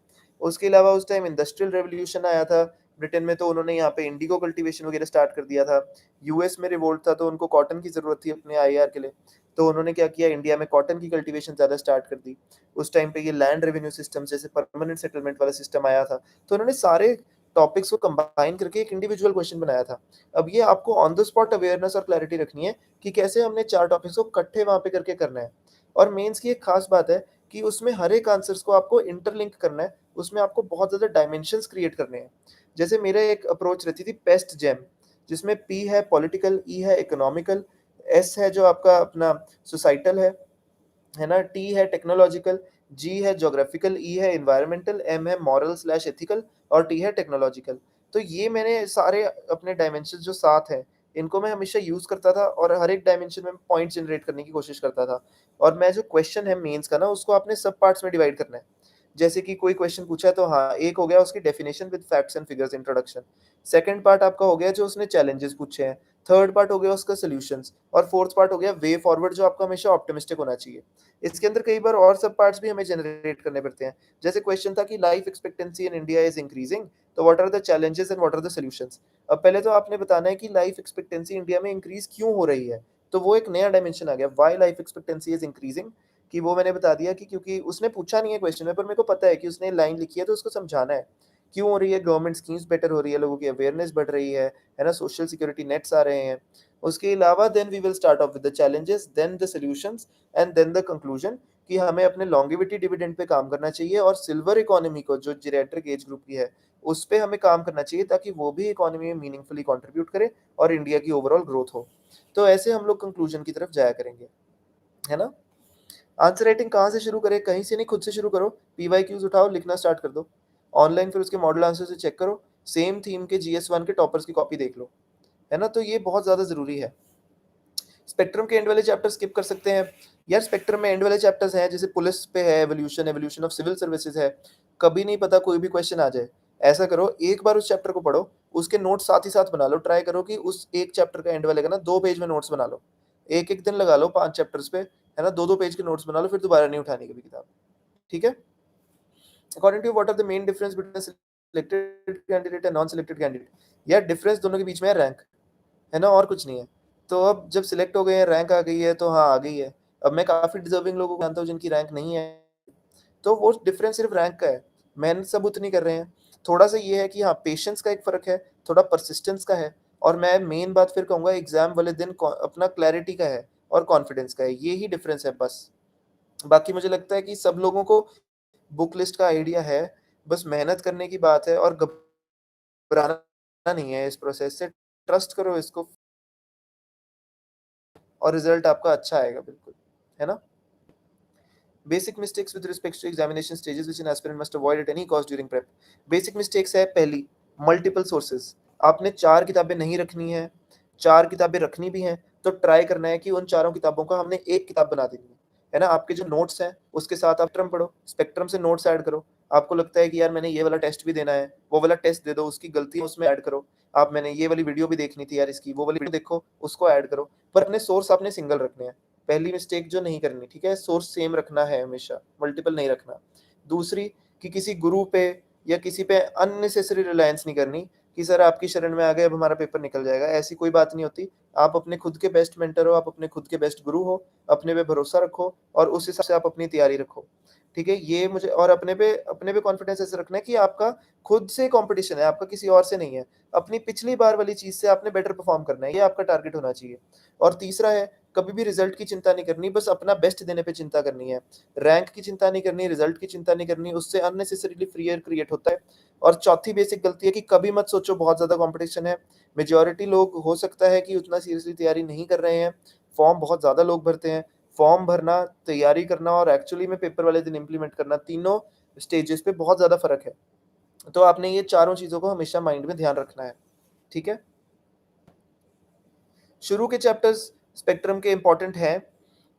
उसके अलावा उस टाइम इंडस्ट्रियल रेवोल्यूशन आया था ब्रिटेन में, तो उन्होंने यहाँ पे इंडिगो कल्टीवेशन वगैरह स्टार्ट कर दिया था। यूएस में रिवोल्ट था, तो उनको कॉटन की ज़रूरत थी अपने आईआर के लिए, तो उन्होंने क्या किया, इंडिया में कॉटन की कल्टीवेशन ज़्यादा स्टार्ट कर दी। उस टाइम पे ये लैंड रेवेन्यू सिस्टम जैसे परमानेंट सेटलमेंट वाला सिस्टम आया था, तो उन्होंने सारे टॉपिक्स को कंबाइन करके एक इंडिविजुअल क्वेश्चन बनाया था। अब ये आपको ऑन द स्पॉट अवेयरनेस और क्लैरिटी रखनी है कि कैसे हमने 4 टॉपिक्स को इकट्ठे वहाँ पे करके करना है। और मेंस की एक खास बात है कि उसमें हर एक आंसर्स को आपको इंटरलिंक करना है, उसमें आपको बहुत ज़्यादा डायमेंशंस क्रिएट करने हैं। जैसे मेरा एक अप्रोच रहती थी पेस्ट जेम, जिसमें पी है पॉलिटिकल, ई है इकोनॉमिकल, एस है जो आपका अपना सोसाइटल है ना? टी है टेक्नोलॉजिकल, जी है ज्योग्राफिकल, ई है एनवायरमेंटल, एम है मॉरल/एथिकल और टी है टेक्नोलॉजिकल। तो ये मैंने सारे अपने डायमेंशंस जो 7 हैं, इनको मैं हमेशा यूज़ करता था और हर एक डायमेंशन में पॉइंट जनरेट करने की कोशिश करता था। और मैं जो क्वेश्चन है मेंस का ना, उसको आपने सब पार्ट्स में डिवाइड करना है। जैसे कि कोई क्वेश्चन पूछा है तो हाँ, एक हो गया उसकी definition with facts and figures introduction. Second part आपका हो गया जो उसने चैलेंजेस पूछे हैं। थर्ड पार्ट हो गया उसका सॉल्यूशंस, और फोर्थ पार्ट हो गया वे फॉरवर्ड, जो आपका हमेशा ऑप्टिमिस्टिक होना चाहिए। इसके अंदर कई बार और सब पार्ट्स भी हमें जनरेट करने पड़ते हैं। जैसे क्वेश्चन था कि life expectancy in India is increasing, तो what are the challenges and what are the solutions. अब पहले तो आपने बताना है कि लाइफ एक्सपेक्टेंसी इंडिया में इंक्रीज क्यों हो रही है, तो वो एक नया डायमेंशन आ गया, why life expectancy is increasing. कि वो मैंने बता दिया कि क्योंकि उसने पूछा नहीं है क्वेश्चन में, पर मेरे को पता है कि उसने लाइन लिखी है तो उसको समझाना है क्यों हो रही है। गवर्नमेंट स्कीम्स बेटर हो रही है, लोगों की अवेयरनेस बढ़ रही है ना? सोशल सिक्योरिटी नेट्स आ रहे हैं। उसके अलावा then we will start off with the challenges, then the solutions and then the conclusion, कि हमें अपने लॉन्गेविटी डिविडेंड पे काम करना चाहिए और सिल्वर इकोनॉमी को जो जीरियाट्रिक एज ग्रुप की है, उस पे हमें काम करना चाहिए ताकि वो भी इकोनॉमी में मीनिंगफुली कंट्रीब्यूट करे और इंडिया की ओवरऑल ग्रोथ हो। तो ऐसे हम लोग कंक्लूजन की तरफ जाया करेंगे, है ना? आंसर राइटिंग कहाँ से शुरू करें? कहीं से नहीं, खुद से शुरू करो। पीवाईक्यूज उठाओ, लिखना स्टार्ट कर दो। ऑनलाइन फिर उसके मॉडल आंसर से चेक करो। सेम थीम के जीएस1 के टॉपर्स की कॉपी देख लो, है ना? तो ये बहुत ज़्यादा ज़रूरी है। स्पेक्ट्रम के एंड वाले चैप्टर स्किप कर सकते हैं। यार स्पेक्ट्रम में एंड वाले चैप्टर्स हैं, जैसे पुलिस पे है, evolution evolution of civil services है। कभी नहीं पता कोई भी क्वेश्चन आ जाए। ऐसा करो, एक बार उस चैप्टर को पढ़ो, उसके नोट्स साथ ही साथ बना लो। ट्राई करो कि उस एक चैप्टर का एंड वाले का ना 2 पेज में नोट्स बना लो। एक-एक दिन लगा लो 5 चैप्टर्स पे, है ना? 2-2 पेज के नोट्स बना लो, फिर दोबारा नहीं उठानी कभी किताब। ठीक है? According to you what are the main difference between selected candidate and non selected candidate? यार डिफरेंस दोनों के बीच में है रैंक, है ना? और कुछ नहीं है। तो अब जब सिलेक्ट हो गए हैं, रैंक आ गई है, तो हाँ, आ गई है। अब मैं काफ़ी डिज़र्विंग लोगों को जानता हूँ जिनकी रैंक नहीं है, तो वो डिफरेंस सिर्फ रैंक का है। मेहनत सब उतनी कर रहे हैं। थोड़ा-सा ये है कि हाँ, पेशेंस का एक फ़र्क है, थोड़ा परसिस्टेंस का है, और मैं मेन बात फिर कहूँगा एग्ज़ाम वाले दिन अपना क्लैरिटी का है और कॉन्फिडेंस का है। ये ही डिफरेंस है बस। बाकी मुझे लगता है कि सब लोगों को बुक लिस्ट का आइडिया है, बस मेहनत करने की बात है और घबराना नहीं है इस प्रोसेस से। ट्रस्ट करो इसको और रिज़ल्ट आपका अच्छा आएगा बिल्कुल, है ना? Basic mistakes with respect to examination stages which an aspirant must avoid at any cost during prep. Basic mistakes है, पहली, मल्टीपल सोर्सेज। आपने 4 किताबें नहीं रखनी है, 4 किताबें रखनी भी हैं, तो ट्राई करना है कि उन चारों किताबों का हमने एक किताब बना देनी है ना? आपके जो नोट्स हैं, उसके साथ आप स्पेक्ट्रम पढ़ो, स्पेक्ट्रम से नोट्स ऐड करो। आपको लगता है कि यार मैंने ये वाला टेस्ट भी देना है, वो वाला टेस्ट दे दो, उसकी गलतियाँ उसमें ऐड करो। आप मैंने ये वाली वीडियो भी देखनी थी यार इसकी, वो वाली वीडियो देखो, उसको ऐड करो। पर अपने सोर्स आपने सिंगल रखने हैं। पहली मिस्टेक जो नहीं करनी, ठीक है? सोर्स सेम रखना है हमेशा, मल्टीपल नहीं रखना। दूसरी, कि किसी गुरु पे या किसी पे अननेसेसरी रिलायंस नहीं करनी कि सर आपकी शरण में आ गए, अब हमारा पेपर निकल जाएगा। ऐसी कोई बात नहीं होती। आप अपने खुद के बेस्ट मेंटर हो, आप अपने खुद के बेस्ट गुरु हो, अपने पे भरोसा रखो और उस हिसाब से आप अपनी तैयारी रखो। ठीक है? ये मुझे, और अपने पे कॉन्फिडेंस ऐसे रखना है कि आपका खुद से कॉम्पिटिशन है, आपका किसी और से नहीं है। अपनी पिछली बार वाली चीज़ से आपने बेटर परफॉर्म करना है, ये आपका टारगेट होना चाहिए। और तीसरा है, कभी भी रिजल्ट की चिंता नहीं करनी, बस अपना बेस्ट देने पे चिंता करनी है। रैंक की चिंता नहीं करनी, रिजल्ट की चिंता नहीं करनी, उससे अननेसेसरीली फ़ियर क्रिएट होता है। और चौथी बेसिक गलती है कि कभी मत सोचो बहुत ज़्यादा कॉम्पिटिशन है। मेजॉरिटी लोग हो सकता है कि उतना सीरियसली तैयारी नहीं कर रहे हैं। फॉर्म बहुत ज़्यादा लोग भरते हैं। फॉर्म भरना, तैयारी करना और एक्चुअली में पेपर वाले दिन इम्प्लीमेंट करना, तीनों स्टेजेस पे बहुत ज़्यादा फ़र्क है। तो आपने ये चारों चीज़ों को हमेशा माइंड में ध्यान रखना है। ठीक है? शुरू के चैप्टर्स स्पेक्ट्रम के इम्पोर्टेंट हैं,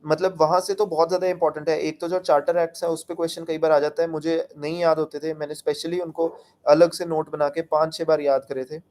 मतलब वहाँ से तो बहुत ज़्यादा इम्पोर्टेंट है। एक तो जो चार्टर एक्ट्स है, उस पे क्वेश्चन कई बार आ जाता है, मुझे नहीं याद होते थे, मैंने स्पेशली उनको अलग से नोट बना के 5-6 बार याद करे थे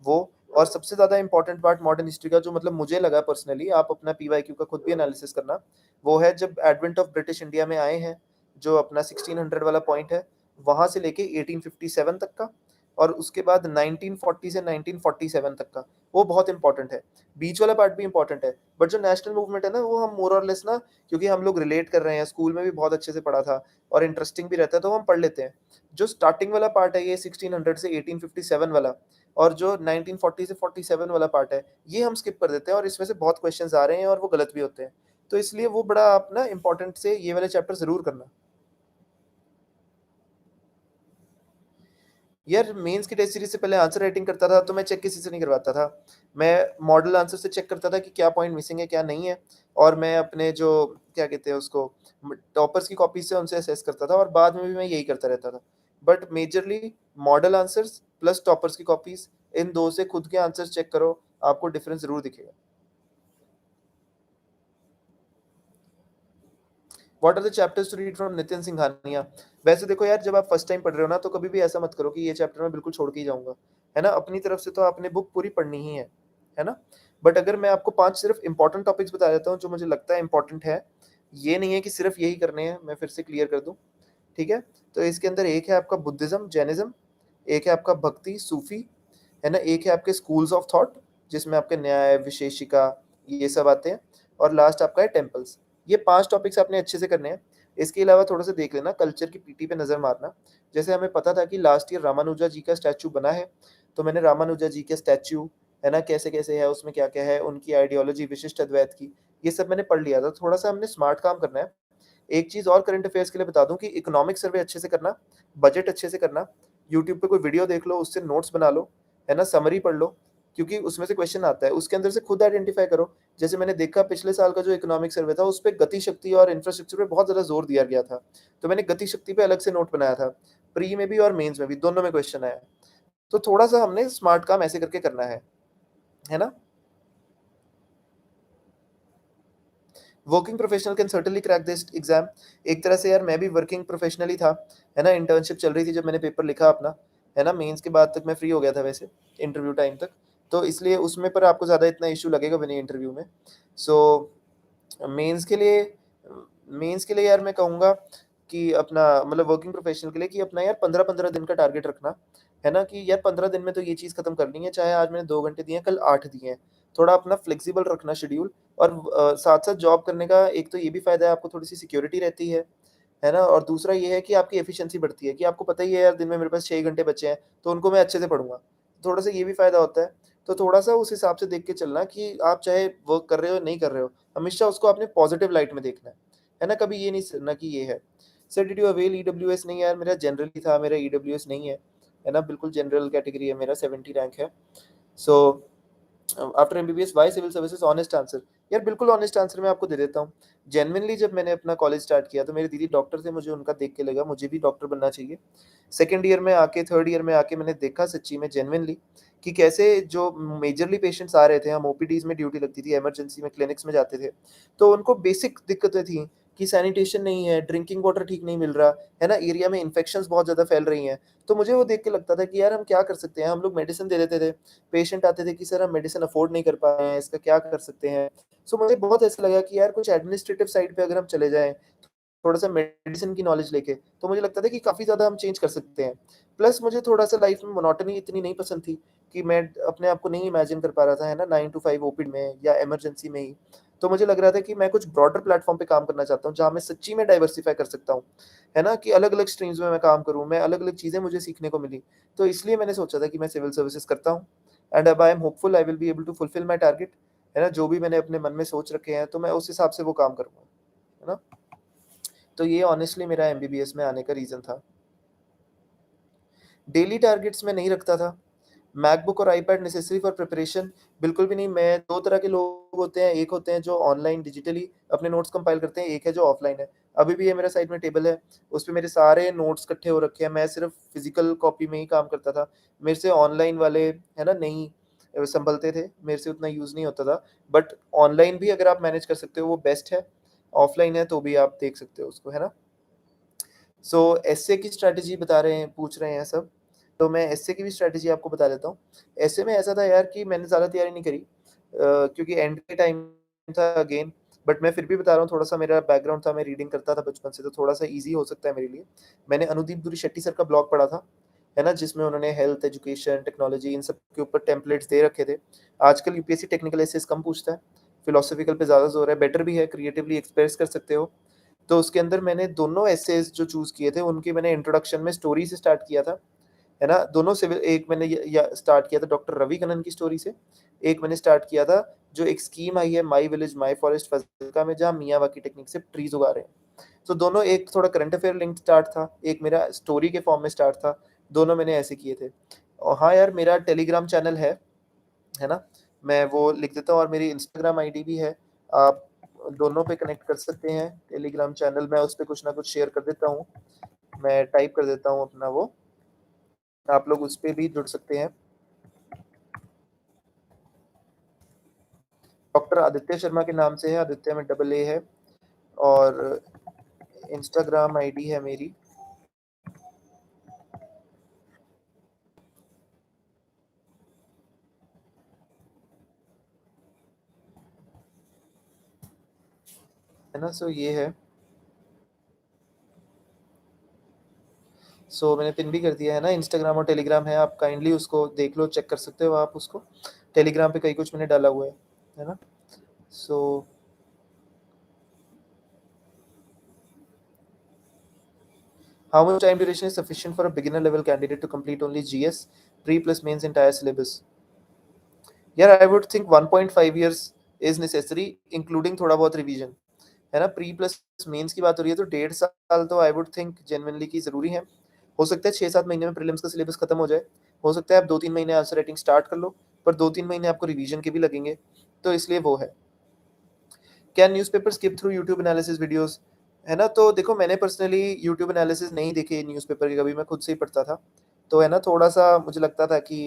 वो। और सबसे ज़्यादा इम्पोर्टेंट पार्ट मॉडर्न हिस्ट्री का, जो मतलब मुझे लगा पर्सनली, आप अपना पीवाईक्यू का खुद भी एनालिसिस करना, वो है जब एडवेंट ऑफ ब्रिटिश इंडिया में आए हैं, जो अपना 1600 वाला पॉइंट है, वहाँ से लेके 1857 तक का, और उसके बाद 1940 से 1947 तक का, वो बहुत इंपॉर्टेंट है। बीच वाला पार्ट भी इंपॉर्टेंट है, बट जो नेशनल मूवमेंट है ना, वो हम मोर और लेस ना, क्योंकि हम लोग रिलेट कर रहे हैं, स्कूल में भी बहुत अच्छे से पढ़ा था और इंटरेस्टिंग भी रहता है, तो हम पढ़ लेते हैं। जो स्टार्टिंग वाला पार्ट है, ये 1600 से 1857 वाला, और जो 1940 से 47 वाला पार्ट है, ये हम स्किप कर देते हैं, और इसमें से बहुत क्वेश्चंस आ रहे हैं और वो गलत भी होते हैं। तो इसलिए वो बड़ा आप ना इंपॉर्टेंट से ये वाले चैप्टर ज़रूर करना। यार मेंस की टेस्ट सीरीज से पहले आंसर राइटिंग करता था, तो मैं चेक किसी से नहीं करवाता था। मैं मॉडल आंसर से चेक करता था कि क्या पॉइंट मिसिंग है, क्या नहीं है, और मैं अपने जो क्या कहते हैं उसको, टॉपर्स की कॉपी से उनसे असेस करता था, और बाद में भी मैं यही करता रहता था। But majorly model answers plus toppers की कॉपीज, इन दो से खुद के आंसर्स चेक करो, आपको डिफरेंस ज़रूर दिखेगा। What are the chapters to read from Nitin Singhania? वैसे देखो यार, जब आप फर्स्ट टाइम पढ़ रहे हो ना, तो कभी भी ऐसा मत करो कि ये चैप्टर मैं बिल्कुल छोड़ के ही जाऊँगा, है ना? अपनी तरफ से तो आपने बुक पूरी पढ़नी ही है ना? बट अगर मैं आपको 5 सिर्फ इम्पोर्टेंट टॉपिक्स बता देता हूँ, जो मुझे लगता है इम्पोर्टेंट है, ये नहीं है कि सिर्फ यही करने हैं, मैं फिर से क्लियर कर दूँ, ठीक है? तो इसके अंदर एक है आपका बुद्धिज़्म, जैनिज़्म, एक है आपका भक्ति, सूफ़ी, है ना? एक है आपके स्कूल्स ऑफ थॉट, जिसमें आपके न्याय, विशेषिका, ये सब आते हैं, और लास्ट आपका है टेम्पल्स। ये 5 टॉपिक्स आपने अच्छे से करने हैं। इसके अलावा थोड़ा-सा देख लेना, कल्चर की पीटी पे नज़र मारना। जैसे हमें पता था कि लास्ट ईयर रामानुजा जी का स्टैच्यू बना है, तो मैंने रामानुजा जी के स्टैच्यू, है ना, कैसे-कैसे है, उसमें क्या-क्या है, उनकी आइडियोलॉजी विशिष्ट अद्वैत की, ये सब मैंने पढ़ लिया था। थोड़ा-सा हमने स्मार्ट काम करना है। एक चीज़ और करंट अफेयर्स के लिए बता दूँ कि इकोनॉमिक सर्वे अच्छे से करना, बजट अच्छे से करना, यूट्यूब पे कोई वीडियो देख लो, उससे नोट्स बना लो, है ना? समरी पढ़ लो, क्योंकि उसमें से क्वेश्चन आता है, उसके अंदर से खुद आइडेंटिफ़ाई करो। जैसे मैंने देखा पिछले साल का जो इकोनॉमिक सर्वे था, उसपे गति शक्ति और इंफ्रास्ट्रक्चर पे बहुत ज़्यादा ज़ोर दिया गया था। तो मैंने गति शक्ति पे अलग से नोट बनाया था। प्री में भी और मेंस में भी, दोनों में क्वेश्चन आया। तो थोड़ा-सा हमने स्मार्ट काम ऐसे करके करना है ना? Working professional can certainly crack this exam. एक तरह से यार मैं भी वर्किंग प्रोफेशनल ही था, है ना? इंटर्नशिप चल रही थी जब मैंने पेपर लिखा अपना, है ना? मेंस के बाद तक मैं फ्री हो गया था वैसे, इंटरव्यू टाइम तक। तो इसलिए उसमें पर आपको ज़्यादा इतना इश्यू लगेगा भी नहीं इंटरव्यू में। सो मेंस के लिए मेंस के लिए यार मैं कहूँगा कि अपना मतलब वर्किंग प्रोफेशनल के लिए कि अपना यार 15-15 दिन का टारगेट रखना, है ना? कि यार 15 दिन में तो ये चीज़ खत्म करनी है, चाहे आज मैंने 2 घंटे दिए हैं, कल 8 दिए हैं। थोड़ा अपना फ्लेक्सिबल रखना शेड्यूल और साथ-साथ जॉब करने का एक तो ये भी फ़ायदा है, आपको थोड़ी-सी सिक्योरिटी रहती है ना? और दूसरा ये है कि आपकी एफिशिएंसी बढ़ती है कि आपको पता ही है यार दिन में मेरे पास 6 घंटे बचे हैं, तो उनको मैं अच्छे से पढ़ूँगा। थोड़ा-सा ये भी फ़ायदा होता है। तो थोड़ा-सा उस हिसाब से देख के चलना कि आप चाहे वर्क कर रहे हो, नहीं कर रहे हो, हमेशा उसको आपने पॉज़िटिव लाइट में देखना है ना? कभी ये नहीं सोचना कि ये है। Sir did you avail EWS? नहीं यार, मेरा जनरल ही था, मेरा ईडब्ल्यूएस नहीं है ना? बिल्कुल जनरल कैटेगरी है मेरा, 70 रैंक है। So after MBBS why civil services? Honest answer. यार बिल्कुल ऑनेस्ट आंसर मैं आपको दे देता हूँ। जेनुइनली जब मैंने अपना कॉलेज स्टार्ट किया तो मेरी दीदी डॉक्टर थे, मुझे उनका देख के लगा मुझे भी डॉक्टर बनना चाहिए। सेकंड ईयर में आके, थर्ड ईयर में आके मैंने देखा सच्ची में जेनुइनली कि कैसे जो मेजरली पेशेंट्स आ रहे थे, हम ओपीडीज़ में ड्यूटी लगती थी, इमरजेंसी में क्लिनिक्स में जाते थे। तो उनको बेसिक दिक्कतें थी कि सैनिटेशन नहीं है, ड्रिंकिंग वाटर ठीक नहीं मिल रहा, है ना? एरिया में इन्फेक्शंस बहुत ज़्यादा फैल रही हैं। तो मुझे वो देख के लगता था कि यार हम क्या कर सकते हैं? हम लोग मेडिसिन दे देते थे। पेशेंट आते थे कि सर हम मेडिसिन अफ़ोर्ड नहीं कर पा रहे हैं, इसका क्या कर सकते हैं? सो मुझे बहुत ऐसा लगा कि यार कुछ एडमिनिस्ट्रेटिव साइड पे अगर हम चले जाएँ, थोड़ा-सा मेडिसिन की नॉलेज लेके, तो मुझे लगता था कि काफ़ी ज़्यादा हम चेंज कर सकते हैं। प्लस मुझे थोड़ा-सा लाइफ़ में मोनोटनी इतनी नहीं पसंद थी कि मैं अपने आप को नहीं इमेजिन कर पा रहा था, है ना, 9 टू 5 ओपीडी में या इमरजेंसी में ही। तो मुझे लग रहा था कि मैं कुछ ब्रॉडर प्लेटफ़ॉर्म पे काम करना चाहता हूँ, जहाँ मैं सच्ची में डाइवर्सिफ़ाई कर सकता हूँ, है ना? कि अलग-अलग स्ट्रीम्स में मैं काम करूँ, मैं अलग-अलग चीज़ें मुझे सीखने को मिली। तो इसलिए मैंने सोचा था कि मैं सिविल सर्विसेज़ करता हूँ एंड अब I am hopeful I will be able to fulfil my target, है ना? जो भी मैंने अपने मन में सोच रखे हैं, तो मैं उस हिसाब से वो काम करूँगा, है ना? तो ये ऑनेस्टली मेरा एमबीबीएस में आने का रीज़न था। डेली टारगेट्स मैं नहीं रखता था। मैकबुक और आईपैड नेसेसरी फॉर प्रिपरेशन? बिल्कुल भी नहीं। मैं 2 तरह के लोग होते हैं, एक होते हैं जो ऑनलाइन डिजिटली अपने नोट्स कंपाइल करते हैं, एक है जो ऑफलाइन है। अभी भी ये मेरे साइड में टेबल है, उसपे मेरे सारे नोट्स इकट्ठे हो रखे हैं, मैं सिर्फ़ फिज़िकल कॉपी में ही काम करता था। मेरे से ऑनलाइन वाले, है ना, नहीं सँभलते थे, मेरे से उतना यूज़ नहीं होता था। बट ऑनलाइन भी अगर आप मैनेज कर सकते हो वो बेस्ट है, ऑफलाइन है तो भी आप देख सकते हो उसको, है ना? सो एस्से की स्ट्रैटेजी बता रहे हैं, पूछ रहे हैं सब, तो मैं एस्से की भी स्ट्रैटेजी आपको बता देता हूँ। एस्से में ऐसा था यार कि मैंने ज़्यादा तैयारी नहीं करी, क्योंकि एंड के टाइम था अगेन, बट मैं फिर भी बता रहा हूँ, थोड़ा-सा मेरा बैकग्राउंड था, मैं रीडिंग करता था बचपन से, तो थोड़ा-सा ईज़ी हो सकता है मेरे लिए। मैंने अनुदीप दुरी शेट्टी सर का ब्लॉग पढ़ा था, है ना? जिसमें उन्होंने हेल्थ, एजुकेशन, टेक्नोलॉजी इन सब के ऊपर टेम्पलेट्स दे रखे थे। आजकल यूपीएससी टेक्निकल एसेस कम पूछता है, फिलॉसॉफिकल पे ज़्यादा ज़ोर है, बेटर भी है, क्रिएटिवली एक्सप्रेस कर सकते हो। तो उसके अंदर मैंने दोनों एसेज़ जो चूज़ किए थे, उनकी मैंने इंट्रोडक्शन में स्टोरी से स्टार्ट किया था, है ना? दोनों सिविल, एक मैंने य या स्टार्ट किया था डॉक्टर रवि कनन की स्टोरी से, एक मैंने स्टार्ट किया था जो एक स्कीम आई है माई विलेज माई फॉरेस्ट फ़ाज़िलका में, जहाँ मियावाकी टेक्निक से ट्रीज़ उगा रहे हैं। तो दोनों, एक थोड़ा करंट अफेयर लिंक्ड स्टार्ट था, एक मेरा स्टोरी के फॉर्म में स्टार्ट था, दोनों मैंने ऐसे किए थे। और हाँ यार, मेरा टेलीग्राम चैनल है ना? मैं वो लिख देता हूँ और मेरी इंस्टाग्राम आईडी भी है। आप दोनों पे कनेक्ट कर सकते हैं। टेलीग्राम चैनल मैं उस पे कुछ ना कुछ शेयर कर देता हूँ। मैं टाइप कर देता हूँ अपना वो, आप लोग उस पे भी जुड़ सकते हैं। डॉक्टर आदित्य शर्मा के नाम से है, आदित्य में डबल ए है और इंस्टाग्राम आईडी है मेरी। है ना? सो ये है। सो मैंने पिन भी कर दिया है ना, इंस्टाग्राम और टेलीग्राम है, आप काइंडली उसको देख लो, चेक कर सकते हो आप उसको। टेलीग्राम पे कई कुछ मैंने डाला हुआ है ना? सो how much time duration is sufficient for a beginner level candidate to complete only GS, pre plus mains entire syllabus? Yeah, I would think 1.5 years is necessary, including थोड़ा बहुत revision, है ना? प्री प्लस मेंस की बात हो रही है तो 1.5 साल तो आई वुड थिंक जेन्युइनली कि ज़रूरी है। हो सकता है 6-7 महीने में प्रीलिम्स का सिलेबस खत्म हो जाए। हो सकता है आप 2-3 महीने आंसर राइटिंग स्टार्ट कर लो, पर 2-3 महीने आपको रिवीजन के भी लगेंगे, तो इसलिए वो है। Can newspaper skip through YouTube analysis videos? है ना? तो देखो मैंने पर्सनली यूट्यूब एनालिसिस नहीं देखे न्यूज़पेपर के कभी, मैं खुद से ही पढ़ता था। तो है ना, थोड़ा-सा मुझे लगता था कि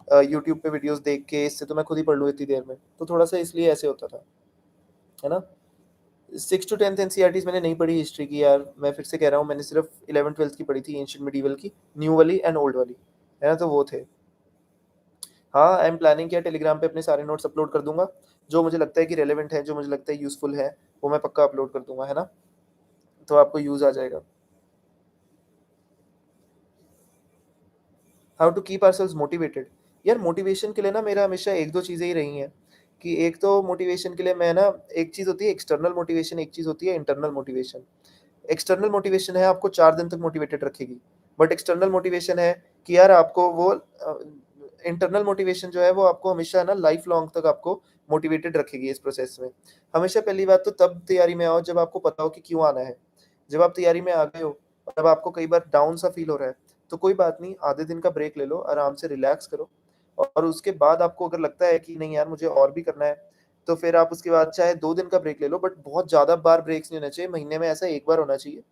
यूट्यूब पे वीडियोज़ देख के इससे तो मैं खुद ही पढ़ लूँ इतनी देर में, तो थोड़ा-सा इसलिए ऐसे होता था। है ना? 6 टू 10th एनसीईआरटीज़ मैंने नहीं पढ़ी हिस्ट्री की यार, मैं फिर से कह रहा हूँ, मैंने सिर्फ 11th-12th की पढ़ी थी, एंशिएंट मिडीवल की, न्यू वाली एंड ओल्ड वाली। है ना? तो वो थे। हाँ, आई एम प्लानिंग कि टेलीग्राम पे अपने सारे नोट्स अपलोड कर दूँगा। जो मुझे लगता है कि रेलेवेंट है, जो मुझे लगता है यूज़फुल है, वो मैं पक्का अपलोड कर दूँगा, है ना? तो आपको यूज़ आ जाएगा। How to keep ourselves motivated? यार मोटिवेशन के लिए ना मेरा हमेशा 1-2 चीज़ें ही रही हैं, कि एक तो मोटिवेशन के लिए मैं ना, एक चीज़ होती है एक्सटर्नल मोटिवेशन, एक चीज़ होती है इंटरनल मोटिवेशन। एक्सटर्नल मोटिवेशन है आपको 4 दिन तक मोटिवेटेड रखेगी। बट एक्सटर्नल मोटिवेशन है कि यार आपको वो इंटरनल मोटिवेशन जो है वो आपको हमेशा ना लाइफ लॉन्ग तक आपको मोटिवेटेड रखेगी इस प्रोसेस में। हमेशा पहली बात तो तब तैयारी में आओ जब आपको पता हो कि क्यों आना है। जब आप तैयारी में आ गए हो और अब आपको कई बार डाउन सा फील हो रहा है, तो कोई बात नहीं, आधे दिन का ब्रेक ले लो, आराम से रिलैक्स करो और उसके बाद आपको अगर लगता है कि नहीं यार मुझे और भी करना है, तो फिर आप उसके बाद चाहे 2 दिन का ब्रेक ले लो, बट बहुत ज़्यादा बार ब्रेक्स नहीं होने चाहिए, महीने में ऐसा 1 बार होना चाहिए।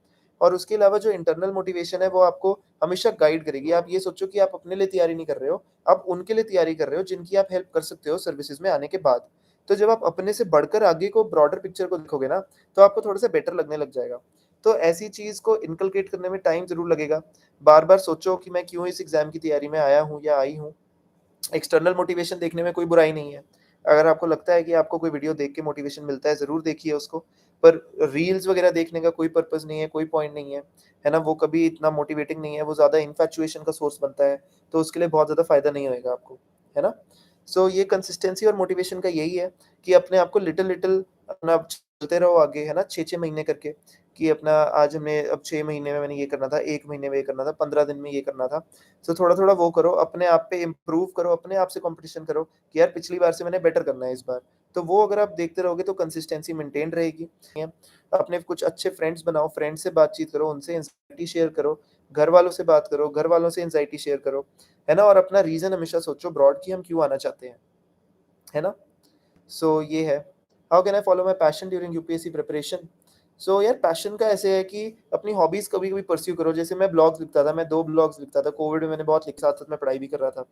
और उसके अलावा जो इंटरनल मोटिवेशन है वो आपको हमेशा गाइड करेगी। आप ये सोचो कि आप अपने लिए तैयारी नहीं कर रहे हो, आप उनके लिए तैयारी कर रहे हो जिनकी आप हेल्प कर सकते हो सर्विसेज़ में आने के बाद। तो जब आप अपने से बढ़कर आगे को ब्रॉडर पिक्चर को देखोगे ना, तो आपको थोड़ा-सा बेटर लगने लग जाएगा। तो ऐसी चीज़ को इनकलकेट करने में टाइम ज़रूर लगेगा। बार-बार सोचो कि मैं क्यों इस एग्ज़ाम की तैयारी में आया हूँ या आई हूँ। एक्सटर्नल मोटिवेशन देखने में कोई बुराई नहीं है। अगर आपको लगता है कि आपको कोई वीडियो देख के मोटिवेशन मिलता है, ज़रूर देखिए उसको। पर रील्स वगैरह देखने का कोई पर्पज़ नहीं है, कोई पॉइंट नहीं है। है ना? वो कभी इतना मोटिवेटिंग नहीं है, वो ज़्यादा इन्फैक्चुएशन का सोर्स बनता है, तो उसके लिए बहुत ज़्यादा फ़ायदा नहीं होएगा आपको। है ना? सो ये कंसिस्टेंसी और मोटिवेशन का यही है कि अपने आप को लिटिल-लिटिल अपना चलते रहो आगे, है ना? 6-6 महीने करके, कि अपना आज हमने अब 6 महीने में मैंने ये करना था, 1 महीने में ये करना था, 15 दिन में ये करना था। सो थोड़ा-थोड़ा वो करो, अपने आप पे इम्प्रूव करो, अपने आप से कॉम्पिटिशन करो कि यार पिछली बार से मैंने बेटर करना है इस बार। तो वो अगर आप देखते रहोगे तो कंसिस्टेंसी मेंटेन रहेगी। अपने कुछ अच्छे फ्रेंड्स बनाओ, फ्रेंड्स से बातचीत करो, उनसे एंग्ज़ायटी शेयर करो, घरवालों से बात करो, घरवालों से एंग्ज़ायटी शेयर करो, है ना? और अपना रीज़न हमेशा सोचो ब्रॉड कि हम क्यों आना चाहते हैं, है ना? सो ये है। How can I follow my passion during UPSC preparation? So यार पैशन का ऐसे है कि अपनी हॉबीज़ कभी-कभी परस्यू करो। जैसे मैं ब्लॉग्स लिखता था, मैं 2 ब्लॉग्स लिखता था, कोविड में मैंने बहुत लिखे, साथ-साथ मैं पढ़ाई भी कर रहा था।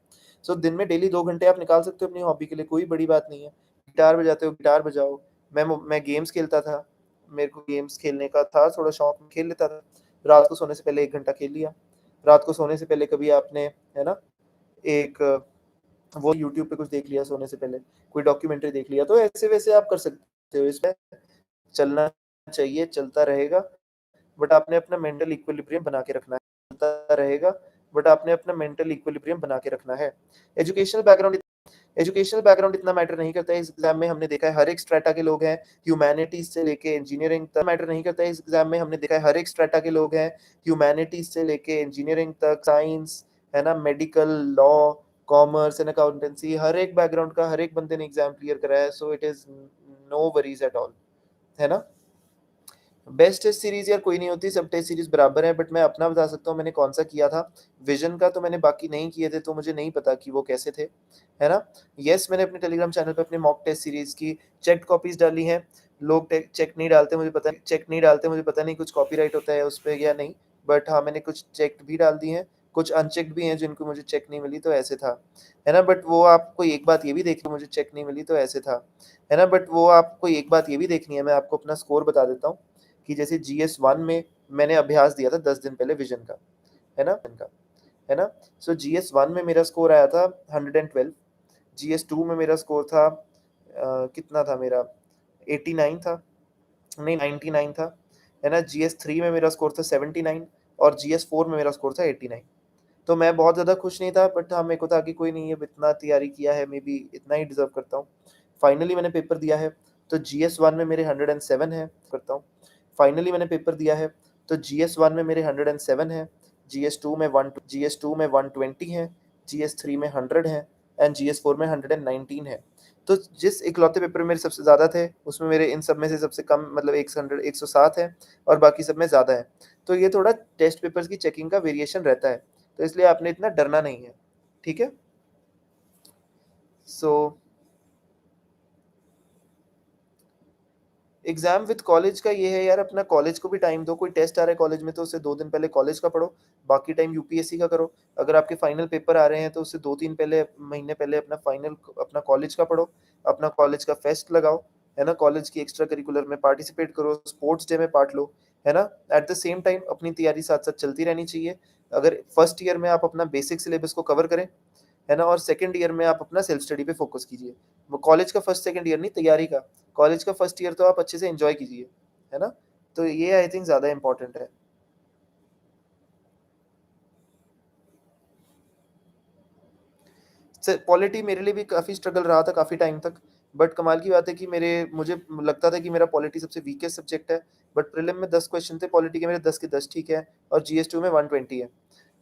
सो दिन में डेली 2 घंटे आप निकाल सकते हो अपनी हॉबी के लिए, कोई बड़ी बात नहीं है। गिटार बजाते हो, गिटार बजाओ। मैं गेम्स खेलता था, मेरे को गेम्स खेलने का था थोड़ा शौक, मैं खेल लेता था। रात को सोने से पहले 1 घंटा खेल लिया। रात को सोने से पहले कभी आपने, है ना, एक वो यूट्यूब पे कुछ देख लिया सोने से पहले, कोई डॉक्यूमेंट्री देख लिया, तो ऐसे-वैसे आप कर सकते हो। इसमें चलना चाहिए, चलता रहेगा, बट आपने अपना मेंटल इक्विलिब्रियम बना के रखना है। चलता रहेगा, बट आपने अपना मेंटल इक्विलिब्रियम बना के रखना है। एजुकेशनल बैकग्राउंड एजुकेशनल बैकग्राउंड इतना मैटर नहीं करता है इस एग्ज़ाम में, हमने देखा है हर एक स्ट्रेटा के लोग हैं, ह्यूमैनिटीज़ से लेके इंजीनियरिंग तक मैटर नहीं करता है इस एग्ज़ाम में, हमने देखा है हर एक स्ट्रेटा के लोग हैं, ह्यूमैनिटीज़ से लेके इंजीनियरिंग तक, साइंस, है ना, medical, law, commerce and accountancy, हर एक बैकग्राउंड का हर एक बंदे ने एग्ज़ाम क्लियर करा है, so it is no worries at all, है ना? बेस्ट टेस्ट सीरीज़ यार कोई नहीं होती, सब टेस्ट सीरीज़ बराबर है, बट मैं अपना बता सकता हूँ मैंने कौन-सा किया था। विज़न का तो मैंने बाकी नहीं किए थे, तो मुझे नहीं पता कि वो कैसे थे, है ना? येस, मैंने अपने टेलीग्राम चैनल पे अपने मॉक टेस्ट सीरीज़ की चेक्ड कॉपीज़ डाली हैं। लोग टे चेक नहीं डालते, मुझे पता नहीं कुछ कॉपीराइट होता है उस पे या नहीं, बट हाँ, मैंने कुछ चेक्ड भी डाल दी हैं, कुछ अनचेक्ड भी हैं जिनको मुझे चेक नहीं मिली, तो ऐसे था। है ना? बट वो आपको एक बात ये भी देखनी, मुझे चेक नहीं मिली, तो ऐसे था। है ना? बट वो आपको एक बात ये भी देखनी है, मैं आपको अपना स्कोर बता देता हूँ। कि जैसे जीएस 1 में मैंने अभ्यास दिया था 10 दिन पहले विज़न का, है ना? है ना? सो जीएस 1 में मेरा स्कोर आया था 112, जीएस 2 में मेरा स्कोर था कितना था मेरा, 89 था, नहीं 99 था, है ना? जीएस 3 में मेरा स्कोर था 79 और जीएस 4 में मेरा स्कोर था 89। तो मैं बहुत ज़्यादा खुश नहीं था, बट हाँ, मेरे को था कि कोई नहीं, अब इतना तैयारी किया है, मे बी इतना ही डिज़र्व करता हूँ। फाइनली मैंने पेपर दिया है, तो जीएस 1 में मेरे 107 है, करता हूँ। फाइनली मैंने पेपर दिया है, तो जीएस 1 में मेरे 107 हैं, जीएस 2 में 120 हैं, जीएस 3 में 100 हैं एंड जीएस 4 में 119 है। तो जिस इकलौते पेपर में मेरे सबसे ज़्यादा थे, उसमें मेरे इन सब में से सबसे कम मतलब 107 है और बाकी सब में ज़्यादा है। तो ये थोड़ा टेस्ट पेपर्स की चेकिंग का वेरिएशन रहता है, तो इसलिए आपने इतना डरना नहीं है, ठीक है? सो एग्जाम विद कॉलेज का ये है यार, अपना कॉलेज को भी टाइम दो। कोई टेस्ट आ रहा है कॉलेज में तो उससे 2 दिन पहले कॉलेज का पढ़ो, बाकी टाइम यूपीएससी का करो। अगर आपके फाइनल पेपर आ रहे हैं तो उससे 2-3 महीने पहले अपना फाइनल अपना कॉलेज का पढ़ो, अपना कॉलेज का फेस्ट लगाओ, है ना? कॉलेज की एक्स्ट्रा करिकुलर में पार्टिसिपेट करो, स्पोर्ट्स डे में पार्ट लो, है ना? एट द सेम टाइम अपनी तैयारी साथ साथ चलती रहनी चाहिए। अगर फर्स्ट ईयर में आप अपना बेसिक सिलेबस को कवर करें, है ना, और सेकंड ईयर में आप अपना सेल्फ स्टडी पे फोकस कीजिए। वो कॉलेज का फर्स्ट सेकंड ईयर नहीं, तैयारी का। कॉलेज का फर्स्ट ईयर तो आप अच्छे से एंजॉय कीजिए, है ना? तो ये आई थिंक ज़्यादा इंपॉर्टेंट है। पॉलिटी मेरे लिए भी काफ़ी स्ट्रगल रहा था काफ़ी टाइम तक, बट कमाल की बात है कि मेरे मुझे लगता था कि मेरा पॉलिटी सबसे वीकेस्ट सब्जेक्ट है, बट प्रीलिम में 10 क्वेश्चन थे पॉलिटी के, मेरे 10 के 10 ठीक है, और जीएस 2 में 120 है।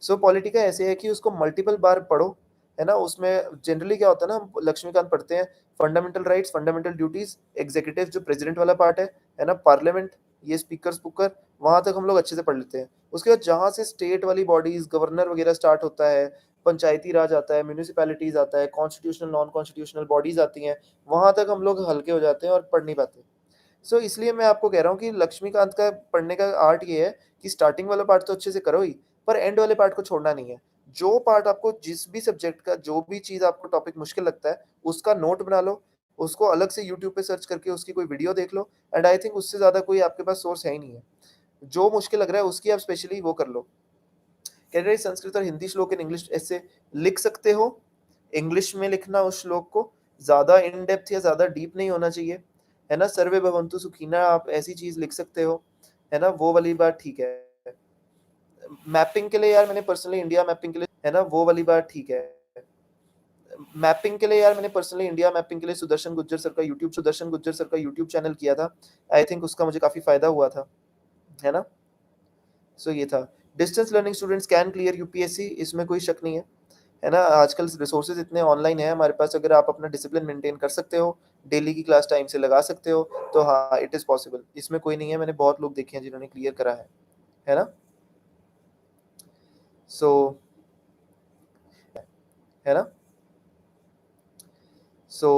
सो पॉलिटी का ऐसे है कि उसको मल्टीपल बार पढ़ो, है ना? उसमें जनरली क्या होता है ना, हम लक्ष्मीकांत पढ़ते हैं, fundamental rights, fundamental duties, executive जो प्रेसिडेंट वाला पार्ट है ना, पार्लियामेंट, ये स्पीकर स्पीकर, वहां तक हम लोग अच्छे से पढ़ लेते हैं। उसके बाद जहां से स्टेट वाली बॉडीज, गवर्नर वगैरह स्टार्ट होता है, पंचायती राज आता है, म्यूनिसिपैलिटीज आता है, कॉन्स्टिट्यूशनल नॉन कॉन्स्टिट्यूशनल बॉडीज आती हैं, वहां तक हम लोग हल्के हो जाते हैं और पढ़ नहीं पाते। सो इसलिए मैं आपको कह रहा हूँ कि लक्ष्मीकांत का पढ़ने का आर्ट ये है कि स्टार्टिंग वाला पार्ट तो अच्छे से करो ही, पर एंड वाले पार्ट को छोड़ना नहीं है। जो पार्ट आपको जिस भी सब्जेक्ट का जो भी चीज़ आपको टॉपिक मुश्किल लगता है, उसका नोट बना लो, उसको अलग से यूट्यूब पे सर्च करके उसकी कोई वीडियो देख लो, एंड आई थिंक उससे ज़्यादा कोई आपके पास सोर्स है ही नहीं है। जो मुश्किल लग रहा है उसकी आप स्पेशली वो कर लो। कैटेगरी संस्कृत और हिंदी श्लोक इन इंग्लिश ऐसे लिख सकते हो। इंग्लिश में लिखना उस श्लोक को ज़्यादा इन डेप्थ या ज़्यादा डीप नहीं होना चाहिए, है ना? सर्वे भवन्तु सुखिनः आप ऐसी चीज़ लिख सकते हो, है ना? वो वाली बात ठीक है। मैपिंग के लिए यार मैंने पर्सनली इंडिया मैपिंग के लिए, है ना? वो वाली बात ठीक है। मैपिंग के लिए यार मैंने पर्सनली इंडिया मैपिंग के लिए सुदर्शन गुज्जर सर का यूट्यूब चैनल किया था। आई थिंक उसका मुझे काफ़ी फ़ायदा हुआ था, है ना? सो ये था। Distance learning students can clear UPSC, इसमें कोई शक नहीं है ना? आजकल रिसोर्सेज इतने ऑनलाइन है हमारे पास, अगर आप अपना डिसिप्लिन मेंटेन कर सकते हो, डेली की क्लास टाइम से लगा सकते हो, तो हाँ, इट इज़ पॉसिबल, इसमें कोई नहीं है। मैंने बहुत लोग देखे हैं जिन्होंने क्लियर करा है ना? सो है ना? सो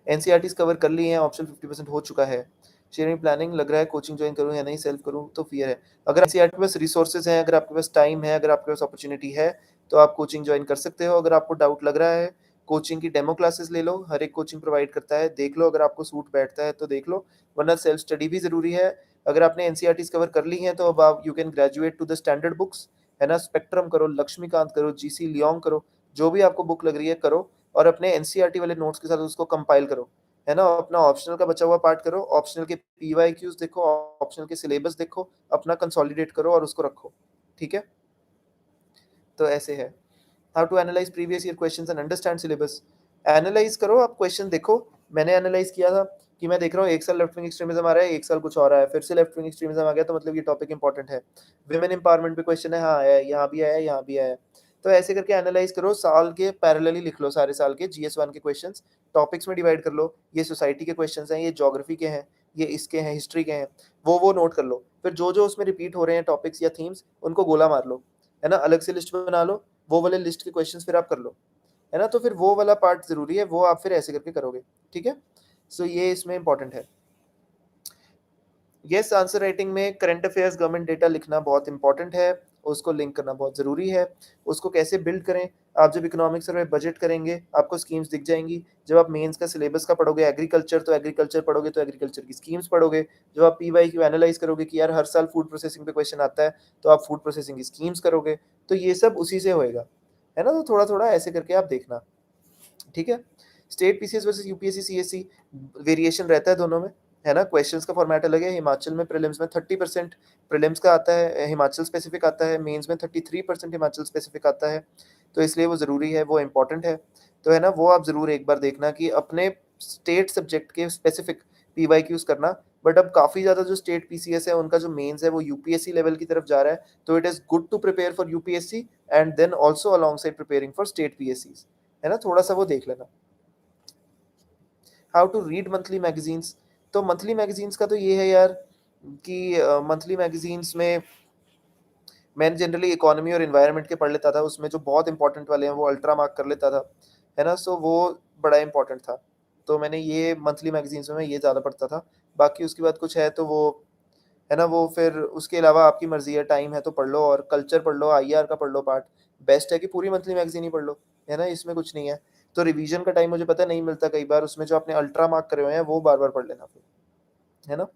एनसीईआरटीज़ कवर कर ली हैं, ऑप्शन 50% हो चुका है। शेयरिंग प्लानिंग लग रहा है, कोचिंग जॉइन करूँ या नहीं, सेल्फ करूँ तो फियर है। अगर एनसीईआरटी के पास रिसोर्सेज हैं, अगर आपके पास टाइम है, अगर आपके पास अपॉर्च्युनिटी है, तो आप कोचिंग जॉइन कर सकते हो। अगर आपको डाउट लग रहा है, कोचिंग की डेमो क्लासेस ले लो, हर एक कोचिंग प्रोवाइड करता है, देख लो, अगर आपको सूट बैठता है तो देख लो, वरना सेल्फ स्टडी भी ज़रूरी है। अगर आपने एनसीईआरटीज़ कवर कर ली हैं तो अब आप you can graduate to the standard books, है ना? स्पेक्ट्रम करो, लक्ष्मीकांत करो, जीसी लियोंग करो, जो भी आपको बुक लग रही है करो, और अपने एनसीईआरटी वाले नोट्स के साथ उसको कंपाइल करो, है ना? अपना ऑप्शनल का बचा हुआ पार्ट करो, ऑप्शनल के पीवाईक्यूज देखो, ऑप्शनल के सिलेबस देखो, अपना कंसोलिडेट करो और उसको रखो, ठीक है? तो ऐसे है। How to analyse previous year questions and understand syllabus. Analyse करो, आप क्वेश्चन देखो। मैंने एनालाइज किया था कि मैं देख रहा हूँ एक साल लेफ्ट विंग एक्सट्रीमिज्म आ रहा है, एक साल कुछ और आ रहा है, फिर से लेफ्ट विंग एक्सट्रीमिज्म आ गया, तो मतलब ये टॉपिक इंपॉर्टेंट है। विमेन एम्पावरमेंट पे क्वेश्चन है, हाँ आया है, यहाँ भी आया है, यहाँ भी आया है। तो ऐसे करके एनालाइज करो, साल के पैरेलली लिख लो सारे साल के जीएस 1 के क्वेश्चंस, टॉपिक्स में डिवाइड कर लो। ये सोसाइटी के क्वेश्चंस हैं, ये ज्योग्राफी के हैं, ये इसके हैं, हिस्ट्री के हैं, वो नोट कर लो। फिर जो जो उसमें रिपीट हो रहे हैं टॉपिक्स या थीम्स, उनको गोला मार लो, है ना? अलग से लिस्ट बना लो, वो वाले लिस्ट के क्वेश्चंस फिर आप कर लो, है ना? तो फिर वो वाला पार्ट ज़रूरी है, वो आप फिर ऐसे करके करोगे, ठीक है? सो ये इसमें इंपॉर्टेंट है। यस, आंसर राइटिंग में करंट अफेयर्स, गवर्नमेंट डेटा लिखना बहुत इंपॉर्टेंट है, उसको लिंक करना बहुत ज़रूरी है। उसको कैसे बिल्ड करें? आप जब इकोनॉमिक्स सर्वे बजट करेंगे, आपको स्कीम्स दिख जाएँगी। जब आप मेंस का सिलेबस का पढ़ोगे, एग्रीकल्चर तो एग्रीकल्चर पढ़ोगे तो एग्रीकल्चर की स्कीम्स पढ़ोगे। जब आप पीवाईक्यू एनालाइज़ करोगे कि यार हर साल फूड प्रोसेसिंग पे क्वेश्चन आता है, तो आप फूड प्रोसेसिंग की स्कीम्स करोगे। तो ये सब उसी से होएगा, है ना? तो थोड़ा-थोड़ा ऐसे करके आप देखना। ठीक है? State PCS versus UPSC CSE variation रहता है दोनों में, है ना? क्वेश्चंस का फॉर्मेट अलग है। हिमाचल में प्रीलिम्स में 30% प्रीलिम्स का आता है, हिमाचल स्पेसिफिक आता है, मेंस में 33% हिमाचल स्पेसिफिक आता है। तो इसलिए वो ज़रूरी है, वो इम्पोर्टेंट है। तो है ना, वो आप ज़रूर एक बार देखना कि अपने स्टेट सब्जेक्ट के स्पेसिफिक पीवाईक्यूज़ करना। बट अब काफ़ी ज़्यादा जो स्टेट पीसीएस है, उनका जो मेंस है, वो यूपीएससी लेवल की तरफ जा रहा है। तो it is good to prepare for UPSC and then also alongside preparing for state पीएससीज़, है ना? थोड़ा-सा वो देख लेना। How to read monthly magazines. तो मंथली मैगजीन्स का तो ये है यार कि मंथली मैगजीन्स में मैं जनरली इकोनॉमी और एनवायरनमेंट के पढ़ लेता था, उसमें जो बहुत इंपॉर्टेंट वाले हैं वो अल्ट्रा मार्क कर लेता था, है ना? सो वो बड़ा इंपॉर्टेंट था। तो मैंने ये मंथली मैगजीन्स में मैं ये ज़्यादा पढ़ता था। बाकी उसके बाद कुछ है तो वो, है ना, वो फिर उसके अलावा आपकी मर्ज़ी है, टाइम है तो पढ़ लो, और कल्चर पढ़ लो, आईआर का पढ़ लो पार्ट। बेस्ट है कि पूरी मंथली मैगज़ीन ही पढ़ लो, है ना? इसमें कुछ नहीं है। तो रिवीजन का टाइम मुझे पता है नहीं मिलता कई बार, उसमें जो आपने अल्ट्रा मार्क करे हुए हैं वो बार-बार पढ़ लेना फिर, है ना?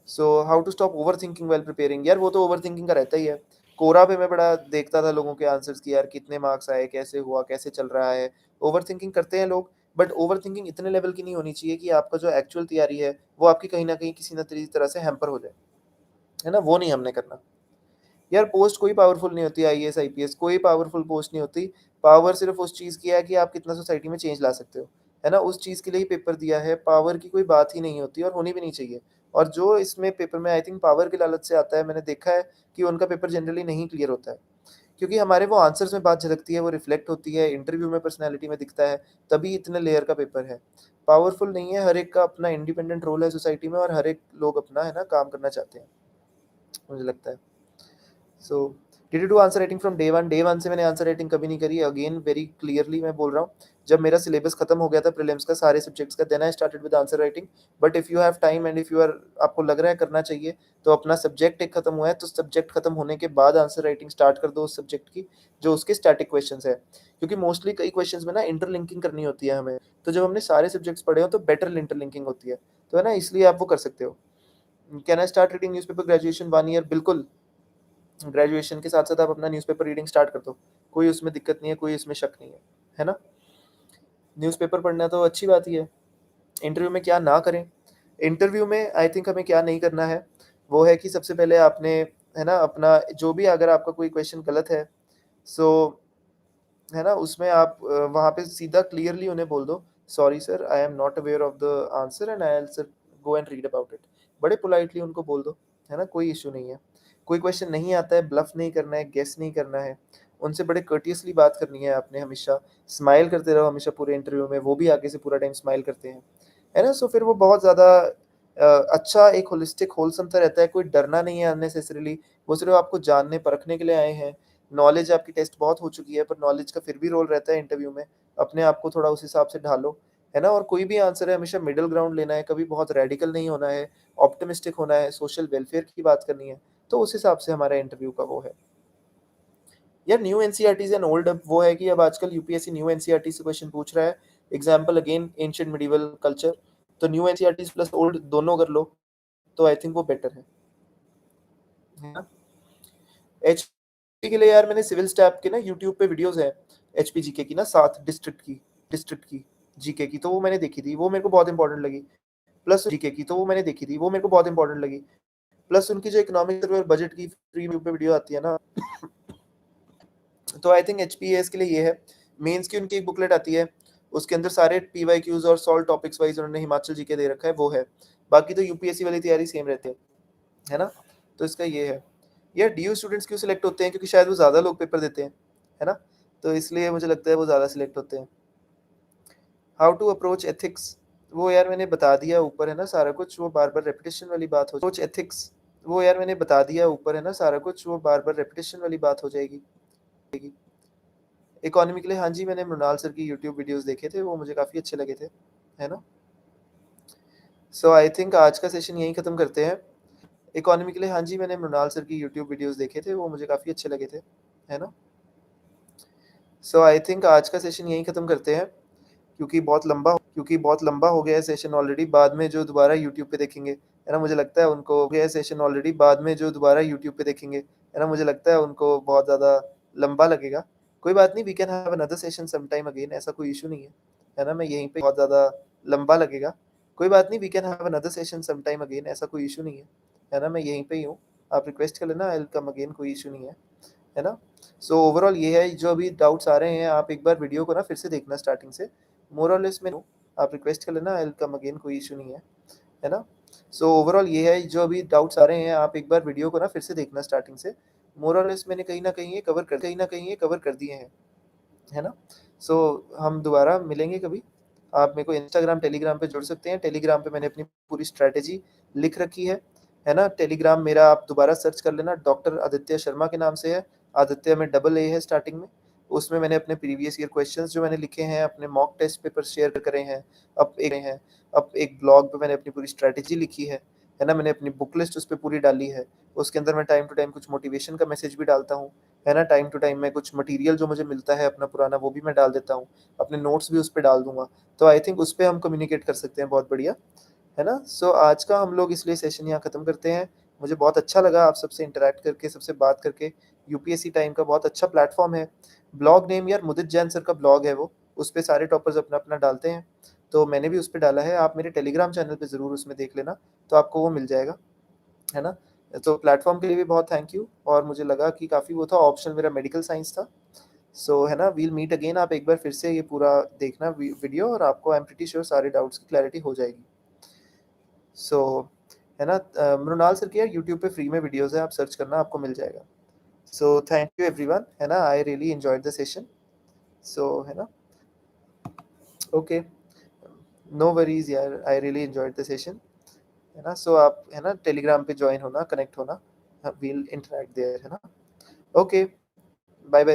So how to stop overthinking while preparing, यार वो तो ओवरथिंकिंग का रहता ही है। कोरा पे मैं बड़ा देखता था लोगों के आंसर्स की, यार कितने मार्क्स आए, कैसे हुआ, कैसे चल रहा है। ओवरथिंकिंग करते हैं लोग, बट ओवरथिंकिंग इतने लेवल की नहीं होनी चाहिए कि आपका जो एक्चुअल तैयारी है वो आपकी कहीं न कहीं किसी न किसी तरह से हैम्पर हो जाए, है ना? वो नहीं हमने करना। यार पोस्ट कोई पावरफुल नहीं होती, आईएएस, आईपीएस कोई पावरफुल पोस्ट नहीं होती। पावर सिर्फ़ उस चीज़ की है कि आप कितना सोसाइटी में चेंज ला सकते हो, है ना? उस चीज़ के लिए ही पेपर दिया है, पावर की कोई बात ही नहीं होती और होनी भी नहीं चाहिए। और जो इसमें पेपर में आई थिंक पावर की लालच से आता है, मैंने देखा है कि उनका पेपर जनरली नहीं क्लियर होता है। क्योंकि हमारे वो आंसर्स में बात झलकती है, वो रिफ्लेक्ट होती है, इंटरव्यू में पर्सनैलिटी में दिखता है, तभी इतने लेयर का पेपर है। पावरफुल नहीं है, हर एक का अपना इंडिपेंडेंट रोल है सोसाइटी में और हर एक लोग अपना, है ना, काम करना चाहते हैं, मुझे लगता है। So did you do answer writing from day one? Day one से मैंने आंसर राइटिंग कभी नहीं करी। अगेन वेरी क्लियरली मैं बोल रहा हूँ, जब मेरा सिलेबस खत्म हो गया था प्रीलिम्स का सारे सब्जेक्ट्स का, then I started with answer writing. But if you have time and if you are, आपको लग रहा है करना चाहिए, तो अपना सब्जेक्ट एक खत्म हुआ है तो सब्जेक्ट खत्म होने के बाद आंसर राइटिंग स्टार्ट कर दो उस सब्जेक्ट की, जो उसके स्टैटिक क्वेश्चंस है। क्योंकि मोस्टली कई क्वेश्चंस में ना इंटरलिंकिंग करनी होती है हमें, तो जब हमने सारे सब्जेक्ट्स पढ़े हो तो बेटर इंटरलिंकिंग होती है, तो है ना, इसलिए आप वो कर सकते हो। Can I start reading newspaper graduation 1 year? बिल्कुल। ग्रेजुएशन के साथ-साथ आप अपना न्यूज़पेपर रीडिंग स्टार्ट कर दो। कोई उसमें दिक्कत नहीं है, कोई इसमें शक नहीं है ना? न्यूज़पेपर पढ़ना तो अच्छी बात ही है। इंटरव्यू में क्या ना करें? इंटरव्यू में आई थिंक हमें क्या नहीं करना है, वो है कि सबसे पहले आपने, है ना, अपना जो भी, अगर आपका कोई क्वेश्चन गलत है, सो, है ना, उसमें आप वहाँ पे सीधा क्लियरली उन्हें बोल दो, sorry sir, I am not aware of the answer and I will sir go and read about it. बड़े पोलाइटली उनको बोल दो, है ना, कोई इश्यू नहीं है। कोई क्वेश्चन नहीं आता है, ब्लफ नहीं करना है, गेस नहीं करना है, उनसे बड़े कर्टियसली बात करनी है आपने हमेशा। स्माइल करते रहो हमेशा पूरे इंटरव्यू में, वो भी आगे से पूरा टाइम स्माइल करते हैं, है ना? सो फिर वो बहुत ज़्यादा अच्छा एक होलिस्टिक होलसम सा रहता है, कोई डरना नहीं है अननेसेसरीली, वो सिर्फ़ आपको जानने परखने के लिए आए हैं। नॉलेज आपकी टेस्ट बहुत हो चुकी है, पर नॉलेज का फिर भी रोल रहता है इंटरव्यू में, अपने आप को थोड़ा उस हिसाब से ढालो, है ना? और कोई भी आंसर है हमेशा मिडल ग्राउंड लेना है, कभी बहुत रेडिकल नहीं होना है, ऑप्टिमिस्टिक होना है, सोशल वेलफेयर की बात करनी है, तो उस हिसाब से हमारा इंटरव्यू का वो है। यार न्यू एनसीईआरटीज़ एंड ओल्ड, अब वो है कि अब आजकल यूपीएससी न्यू एनसीईआरटी से क्वेश्चन पूछ रहा है। Example again ancient medieval culture, तो न्यू एनसीईआरटीज़ प्लस ओल्ड दोनों कर लो, तो आई थिंक वो बेटर है ना? एचपी के लिए यार मैंने सिविल स्टैप के ना यूट्यूब पे वीडियोस है, एचपी जीके की ना, 7 डिस्ट्रिक्ट की जीके की, तो वो मैंने देखी थी, वो मेरे को बहुत इंपॉर्टेंट लगी। प्लस जीके की, तो वो मैंने देखी थी, वो मेरे को बहुत इंपॉर्टेंट लगी। प्लस उनकी जो इकोनॉमिक सर्वे और बजट की फ्री यूट्यूब पे वीडियो आती है ना, तो आई थिंक एचपीएस के लिए ये है। मेंस की उनकी एक बुकलेट आती है, उसके अंदर सारे पीवाईक्यूज और सॉल्व टॉपिक्स वाइज उन्होंने हिमाचल जीके दे रखा है, वो है। बाकी तो यूपीएससी वाली तैयारी सेम रहती है ना? तो इसका ये है। यार डीयू स्टूडेंट्स क्यों सिलेक्ट होते हैं? क्योंकि शायद वो ज़्यादा लोग पेपर देते हैं, है ना? तो इसलिए मुझे लगता है वो ज़्यादा सिलेक्ट होते हैं। हाउ टू अप्रोच एथिक्स, वो यार मैंने बता दिया ऊपर, है ना, सारा कुछ, वो बार-बार रेपिटेशन वाली बात हो, अप्रोच एथिक्स, वो यार मैंने बता दिया ऊपर, है ना, सारा कुछ, वो बार-बार रेपिटेशन वाली बात हो जाएगी। इकोनॉमी के लिए हाँ जी, मैंने मृणाल सर की यूट्यूब वीडियोज़ देखे थे, वो मुझे काफ़ी अच्छे लगे थे, है ना? सो आई थिंक आज का सेशन यहीं खत्म करते हैं। इकोनॉमी के लिए हाँ जी, मैंने मृणाल सर की यूट्यूब वीडियोज़ देखे थे, वो मुझे काफ़ी अच्छे लगे थे, है ना? सो आई थिंक आज का सेशन यहीं खत्म करते हैं, क्योंकि बहुत लंबा हो गया है सेशन ऑलरेडी, बाद में जो दोबारा यूट्यूब पे देखेंगे, है ना, मुझे लगता है उनको हो गया है सेशन ऑलरेडी, बाद में जो दोबारा यूट्यूब पे देखेंगे, है ना, मुझे लगता है उनको बहुत ज़्यादा लंबा लगेगा। कोई बात नहीं, we can have another session some time again, ऐसा कोई इश्यू नहीं है ना? मैं यहीं पे, बहुत ज़्यादा लंबा लगेगा। कोई बात नहीं, we can have another session some time again, ऐसा कोई इश्यू नहीं है ना? मैं यहीं पे ही हूँ, आप रिक्वेस्ट कर लेना, आई विल कम अगेन, कोई इश्यू नहीं है ना? सो ओवरऑल ये है, जो अभी डाउट्स आ रहे हैं, आप एक बार वीडियो को ना फिर से देखना स्टार्टिंग से, मोर और लेस मैं हूँ, आप रिक्वेस्ट कर लेना, आई विल कम अगेन, कोई इश्यू नहीं है ना? सो ओवरऑल ये है, जो अभी डाउट्स आ रहे हैं, आप एक बार वीडियो को ना फिर से देखना स्टार्टिंग से, मोर और लेस मैंने कहीं न कहीं ये कवर कर दिए हैं, है ना? सो हम दोबारा मिलेंगे कभी, आप मेरे को इंस्टाग्राम, टेलीग्राम पे जुड़ सकते हैं। टेलीग्राम पे मैंने अपनी पूरी स्ट्रैटेजी लिख रखी है ना? टेलीग्राम मेरा आप दोबारा सर्च कर लेना, डॉक्टर आदित्य शर्मा के नाम से है। आदित्य में डबल ए है स्टार्टिंग में। उसमें मैंने अपने प्रीवियस ईयर क्वेश्चंस जो मैंने लिखे हैं, अपने मॉक टेस्ट पेपर शेयर करे हैं। अब एक ब्लॉग पे मैंने अपनी पूरी स्ट्रैटेजी लिखी है ना? मैंने अपनी बुक लिस्ट उस पे पूरी डाली है। उसके अंदर मैं टाइम टू टाइम कुछ मोटिवेशन का मैसेज भी डालता हूँ, है ना? टाइम टू टाइम मैं कुछ मटेरियल जो मुझे मिलता है अपना पुराना, वो भी मैं डाल देता हूँ। अपने नोट्स भी उस पे डाल दूँगा। तो आई थिंक उस पे हम कम्युनिकेट कर सकते हैं बहुत बढ़िया, है ना? सो आज का हम लोग इसलिए सेशन यहाँ खत्म करते हैं। मुझे बहुत अच्छा लगा आप सबसे इंटरैक्ट करके, सबसे बात करके। यूपीएससी टाइम का बहुत अच्छा प्लेटफ़ॉर्म है। ब्लॉग नेम यार मुदित जैन सर का ब्लॉग है वो, उस पे सारे टॉपर्स अपना-अपना डालते हैं। तो मैंने भी उस पे डाला है, आप मेरे टेलीग्राम चैनल पे ज़रूर उसमें देख लेना, तो आपको वो मिल जाएगा, है ना? तो प्लेटफ़ॉर्म के लिए भी बहुत थैंक यू, और मुझे लगा कि काफ़ी वो था, ऑप्शनल मेरा मेडिकल साइंस था। सो है ना, वील मीट अगेन। आप एक बार फिर से ये पूरा देखना वीडियो, और आपको आई एम प्रीटी श्योर सारे डाउट्स की क्लैरिटी हो जाएगी। सो है ना, मृणाल सर की यार यूट्यूब पे फ्री में वीडियोस है, आप सर्च करना, आपको मिल जाएगा। सो थैंक यू एवरीवन, है ना? I really enjoyed the session. So है ना, ओके, नो वरीज यार, I really enjoyed the session, है ना? सो आप है ना टेलीग्राम पे ज्वाइन होना, कनेक्ट होना, वील इंटरेक्ट देयर, है ना? Okay, bye bye.